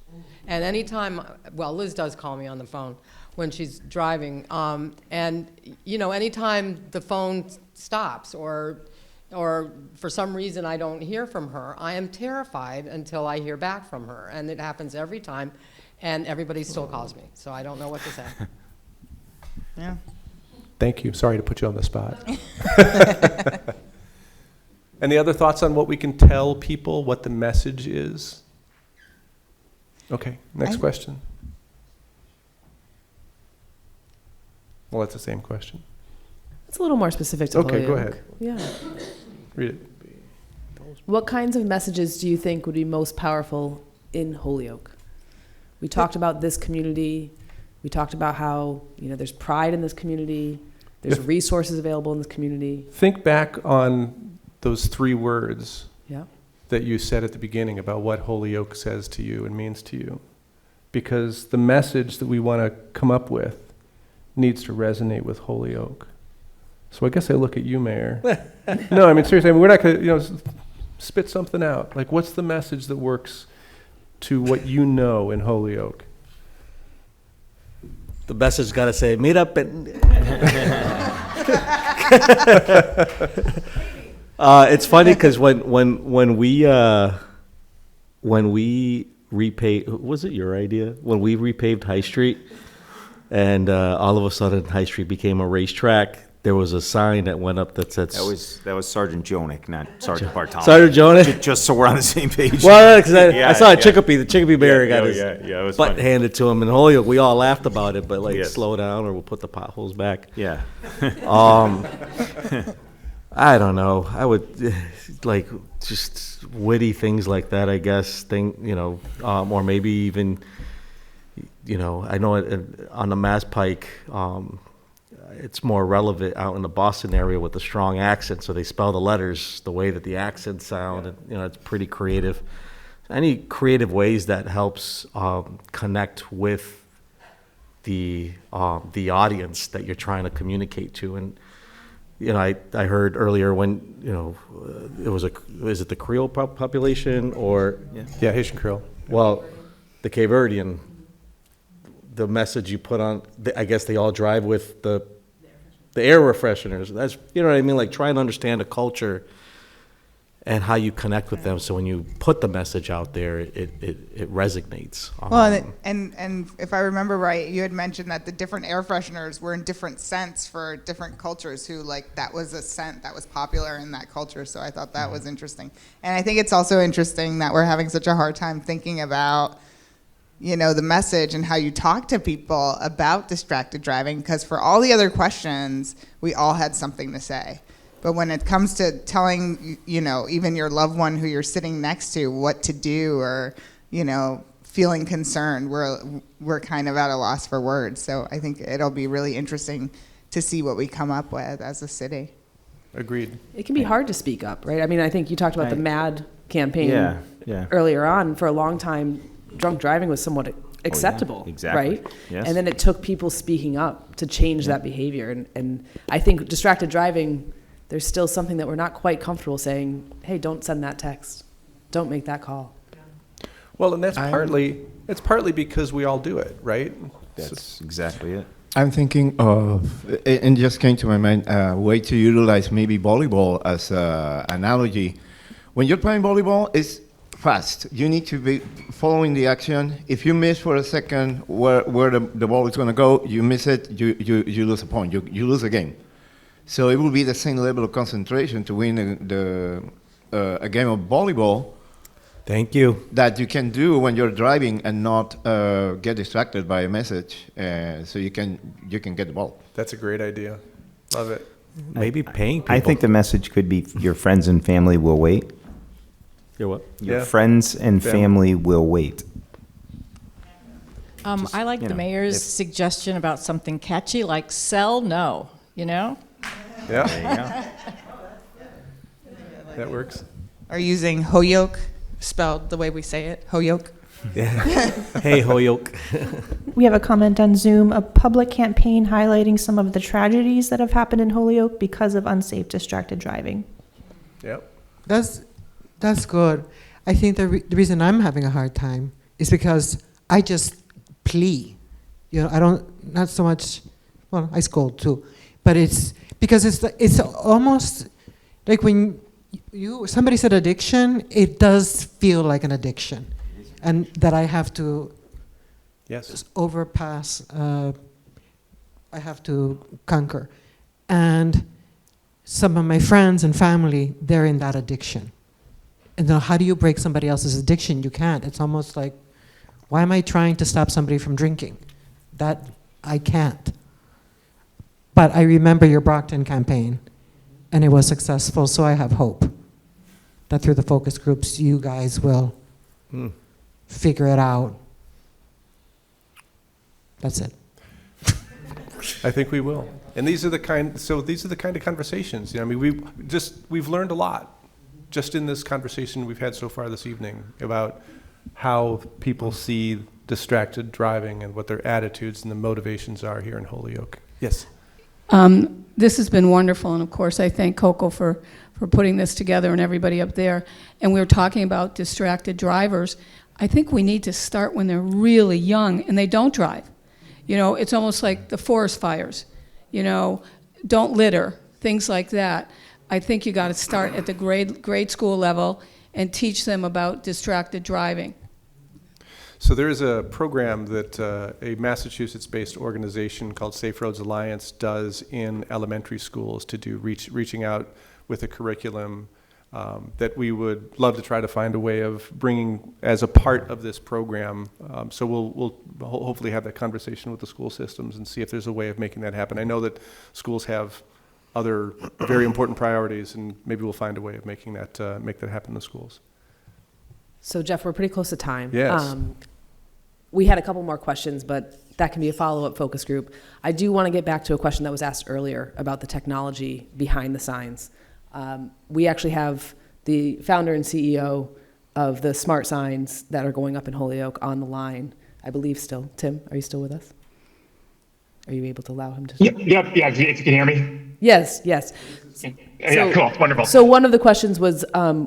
And anytime, well, Liz does call me on the phone when she's driving. And, you know, anytime the phone stops or for some reason I don't hear from her, I am terrified until I hear back from her. And it happens every time. And everybody still calls me, so I don't know what to say. Yeah. Thank you. Sorry to put you on the spot. Any other thoughts on what we can tell people, what the message is? Okay, next question. Well, that's the same question. It's a little more specific to Okay, go Holyoke. ahead. Yeah. Read it. What kinds of messages do you think would be most powerful in Holyoke? We talked about this community. We talked about how, you know, there's pride in this community. There's resources available in this community. Think back on those 3 words Yeah. that you said at the beginning about what Holyoke says to you and means to you. Because the message that we want to come up with needs to resonate with Holyoke. So I guess I look at you, Mayor. No, I mean, seriously, I mean, we're not going to, spit something out. Like, what's the message that works to what you know in Holyoke? The message got to say, meet up and. It's funny because when we repaved, was it your idea? When we repaved High Street, and all of a sudden High Street became a racetrack, there was a sign that went up that said. That was Sergeant Jonick, not Sergeant Bartolome. Sergeant Jonick? Just so we're on the same page. Well, because I saw Chicopee, the Chicopee Bear got his it was butt funny. handed to him in Holyoke. We all laughed about it, but Yes. slow down or we'll put the potholes back. Yeah. I don't know. I would like just witty things like that, I guess. Or maybe even, I know on the Mass Pike, it's more relevant out in the Boston area with the strong accent, so they spell the letters the way that the accents sound, and it's pretty creative. Any creative ways that helps connect with the audience that you're trying to communicate to, and I heard earlier when it was is it the Creole population or Haitian Creole. Well, the Cape Verdean, the message you put on, I guess they all drive with the air refresheners. That's, what I mean? Like trying to understand a culture and how you connect with them. So when you put the message out there, it resonates. Well, and if I remember right, you had mentioned that the different air fresheners were in different scents for different cultures who, like, that was a scent that was popular in that culture. So I thought that was interesting. And I think it's also interesting that we're having such a hard time thinking about the message and how you talk to people about distracted driving, because for all the other questions, we all had something to say. But when it comes to telling, even your loved one who you're sitting next to what to do or, feeling concerned, we're kind of at a loss for words. So I think it'll be really interesting to see what we come up with as a city. Agreed. It can be hard to speak up, right? I mean, I think you talked about the MAD campaign Yeah. earlier on. For a long time, drunk driving was somewhat acceptable, exactly. right? Yes. And then it took people speaking up to change that behavior. And I think distracted driving, there's still something that we're not quite comfortable saying, hey, don't send that text. Don't make that call. Well, and that's partly because we all do it, right? That's exactly it. I'm thinking of, and just came to my mind, a way to utilize maybe volleyball as an analogy. When you're playing volleyball, it's fast. You need to be following the action. If you miss for a second where the ball is going to go, you miss it, you lose a point, you lose a game. So it will be the same level of concentration to win a game of volleyball. Thank you. That you can do when you're driving and not get distracted by a message, so you can get the ball. That's a great idea. Love it. Maybe paying people. I think the message could be your friends and family will wait. Your what? Your Yeah. friends and family will wait. I like you the know, mayor's if- suggestion about something catchy like sell no, you know? Yeah. There you go. That works. Or using Holyoke, spelled the way we say it, Holyoke. Yeah. Hey, Holyoke. We have a comment on Zoom, a public campaign highlighting some of the tragedies that have happened in Holyoke because of unsafe, distracted driving. Yep. That's good. I think the reason I'm having a hard time is because I just plea. I don't, not so much, well, I scold too, but it's because it's almost like when somebody said addiction, it does feel like an addiction, and that I have to overpass. I have to conquer, and some of my friends and family, they're in that addiction. And then how do you break somebody else's addiction? You can't. It's almost like, why am I trying to stop somebody from drinking? That I can't. But I remember your Brockton campaign, and it was successful, so I have hope that through the focus groups, you guys will figure it out. That's it. I think we will. And these are the kind of conversations. I mean, we've learned a lot just in this conversation we've had so far this evening about how people see distracted driving and what their attitudes and the motivations are here in Holyoke. Yes. This has been wonderful, and of course I thank Coco for putting this together and everybody up there. And we were talking about distracted drivers. I think we need to start when they're really young and they don't drive. It's almost like the forest fires. Don't litter, things like that. I think you got to start at the grade school level and teach them about distracted driving. So there is a program that a Massachusetts-based organization called Safe Roads Alliance does in elementary schools to do reaching out with a curriculum that we would love to try to find a way of bringing as a part of this program. So we'll hopefully have that conversation with the school systems and see if there's a way of making that happen. I know that schools have other very important priorities, and maybe we'll find a way of making that happen in the schools. So Jeff, we're pretty close to time. Yes. We had a couple more questions, but that can be a follow-up focus group. I do want to get back to a question that was asked earlier about the technology behind the signs. We actually have the founder and CEO of the smart signs that are going up in Holyoke on the line, I believe still. Tim, are you still with us? Are you able to allow him to? Yeah, if you can hear me. Yes. Yeah, cool, wonderful. So one of the questions was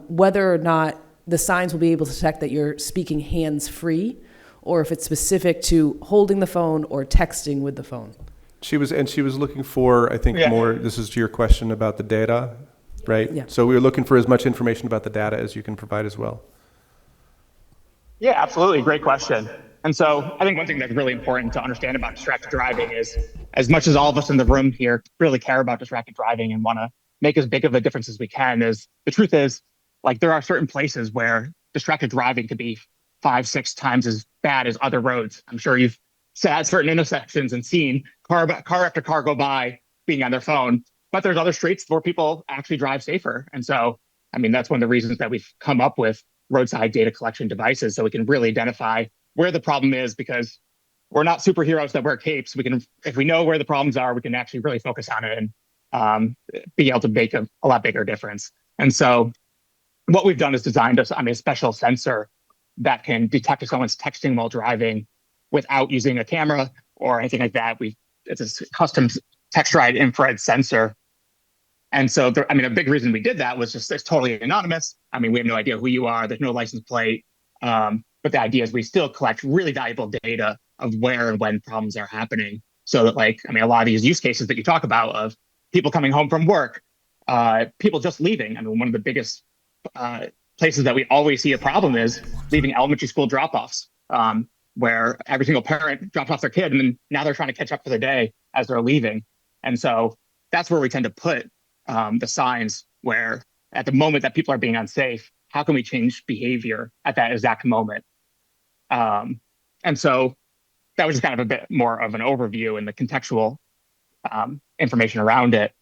whether or not the signs will be able to detect that you're speaking hands-free, or if it's specific to holding the phone or texting with the phone. She was looking for, I think, more, this is to your question about the data, right? Yeah. So we were looking for as much information about the data as you can provide as well. Yeah, absolutely. Great question. And so I think one thing that's really important to understand about distracted driving is, as much as all of us in the room here really care about distracted driving and want to make as big of a difference as we can, is the truth is, like, there are certain places where distracted driving could be 5-6 times as bad as other roads. I'm sure you've sat at certain intersections and seen car after car go by being on their phone, but there's other streets where people actually drive safer. And so, I mean, that's one of the reasons that we've come up with roadside data collection devices, so we can really identify where the problem is, because we're not superheroes that wear capes. We can, if we know where the problems are, we can actually really focus on it and be able to make a lot bigger difference. And so what we've done is designed a special sensor that can detect if someone's texting while driving without using a camera or anything like that. It's a custom texturized infrared sensor. And so, a big reason we did that was just it's totally anonymous. I mean, we have no idea who you are. There's no license plate. But the idea is we still collect really valuable data of where and when problems are happening. so that, like, I mean, a lot of these use cases that you talk about of people coming home from work, people just leaving. I mean, one of the biggest places that we always see a problem is leaving elementary school drop-offs, where every single parent drops off their kid and then now they're trying to catch up for the day as they're leaving. And so that's where we tend to put the signs, where at the moment that people are being unsafe, how can we change behavior at that exact moment? And so that was just kind of a bit more of an overview and the contextual information around it.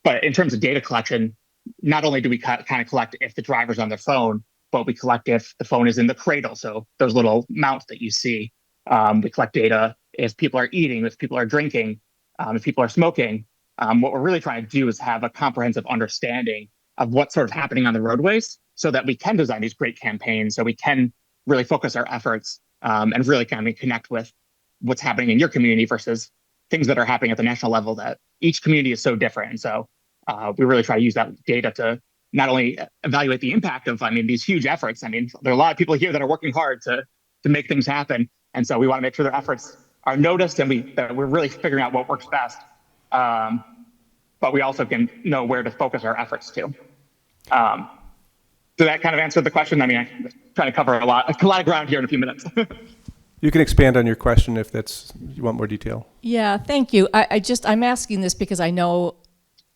But in terms of data collection, not only do we kind of collect if the driver's on their phone, but we collect if the phone is in the cradle. So those little mounts that you see, we collect data if people are eating, if people are drinking, if people are smoking. What we're really trying to do is have a comprehensive understanding of what's sort of happening on the roadways so that we can design these great campaigns, so we can really focus our efforts and really kind of connect with what's happening in your community versus things that are happening at the national level, that each community is so different. And so we really try to use that data to not only evaluate the impact of, I mean, these huge efforts. I mean, there are a lot of people here that are working hard to make things happen. And so we want to make sure their efforts are noticed and that we're really figuring out what works best. But we also can know where to focus our efforts to. So that kind of answered the question. I mean, I'm trying to cover a lot of ground here in a few minutes. You can expand on your question if you want more detail. Yeah, thank you. I'm asking this because I know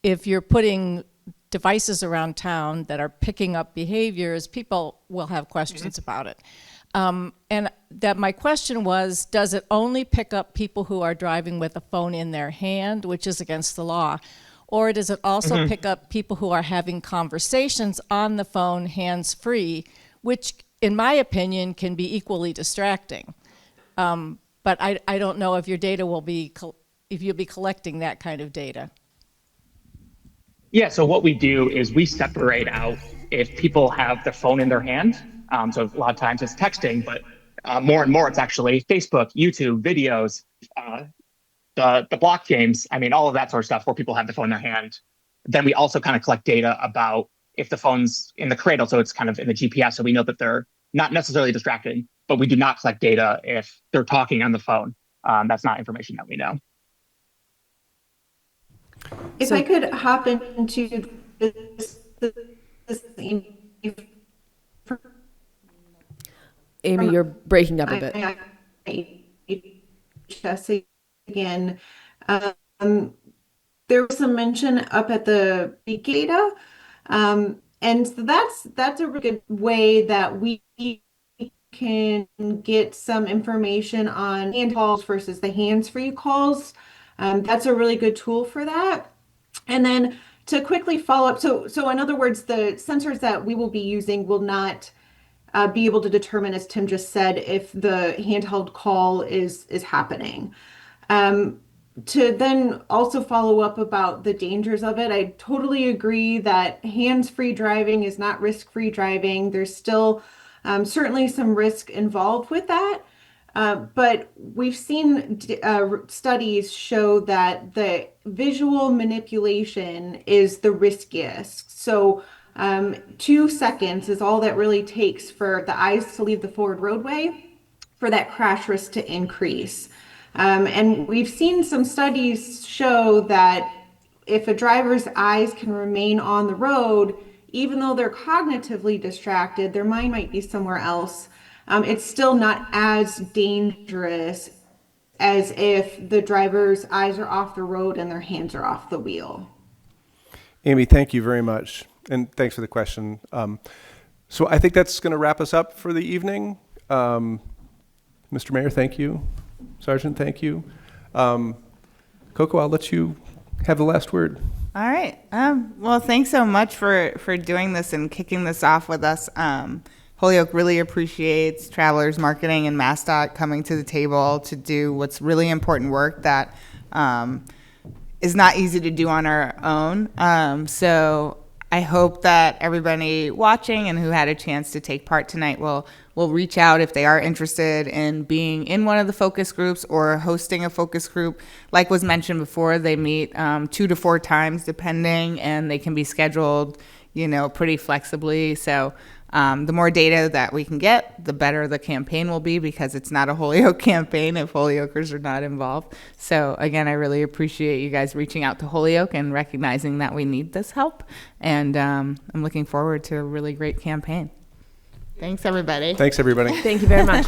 if you're putting devices around town that are picking up behaviors, people will have questions about it. And that my question was, does it only pick up people who are driving with a phone in their hand, which is against the law? Or does it also pick up people who are having conversations on the phone hands-free, which in my opinion can be equally distracting? But I don't know if your data if you'll be collecting that kind of data. Yeah, so what we do is we separate out if people have their phone in their hand. So a lot of times it's texting, but more and more it's actually Facebook, YouTube, videos, the block games. I mean, all of that sort of stuff where people have the phone in their hand. Then we also kind of collect data about if the phone's in the cradle, so it's kind of in the GPS, so we know that they're not necessarily distracting, but we do not collect data if they're talking on the phone. That's not information that we know. If I could hop into this Amy, you're breaking up a bit. Again, there was some mention up at the big data, and so that's a really good way that we can get some information on hand calls versus the hands-free calls. That's a really good tool for that. And then to quickly follow up, so in other words, the sensors that we will be using will not be able to determine, as Tim just said, if the handheld call is happening. To then also follow up about the dangers of it, I totally agree that hands-free driving is not risk-free driving. There's still certainly some risk involved with that. But we've seen studies show that the visual manipulation is the riskiest. So 2 seconds is all that really takes for the eyes to leave the forward roadway for that crash risk to increase. And we've seen some studies show that if a driver's eyes can remain on the road, even though they're cognitively distracted, their mind might be somewhere else. It's still not as dangerous as if the driver's eyes are off the road and their hands are off the wheel. Amy, thank you very much. And thanks for the question. So I think that's going to wrap us up for the evening. Mr. Mayor, thank you. Sergeant, thank you. Coco, I'll let you have the last word. All right. Well, thanks so much for doing this and kicking this off with us. Holyoke really appreciates Travelers Marketing and MassDOT coming to the table to do what's really important work that is not easy to do on our own. So I hope that everybody watching and who had a chance to take part tonight will reach out if they are interested in being in one of the focus groups or hosting a focus group. Like was mentioned before, they meet 2 to 4 times depending, and they can be scheduled, pretty flexibly. So The more data that we can get, the better the campaign will be, because it's not a Holyoke campaign if Holyokers are not involved. So again, I really appreciate you guys reaching out to Holyoke and recognizing that we need this help. And I'm looking forward to a really great campaign. Thanks, everybody. Thanks, everybody. Thank you very much.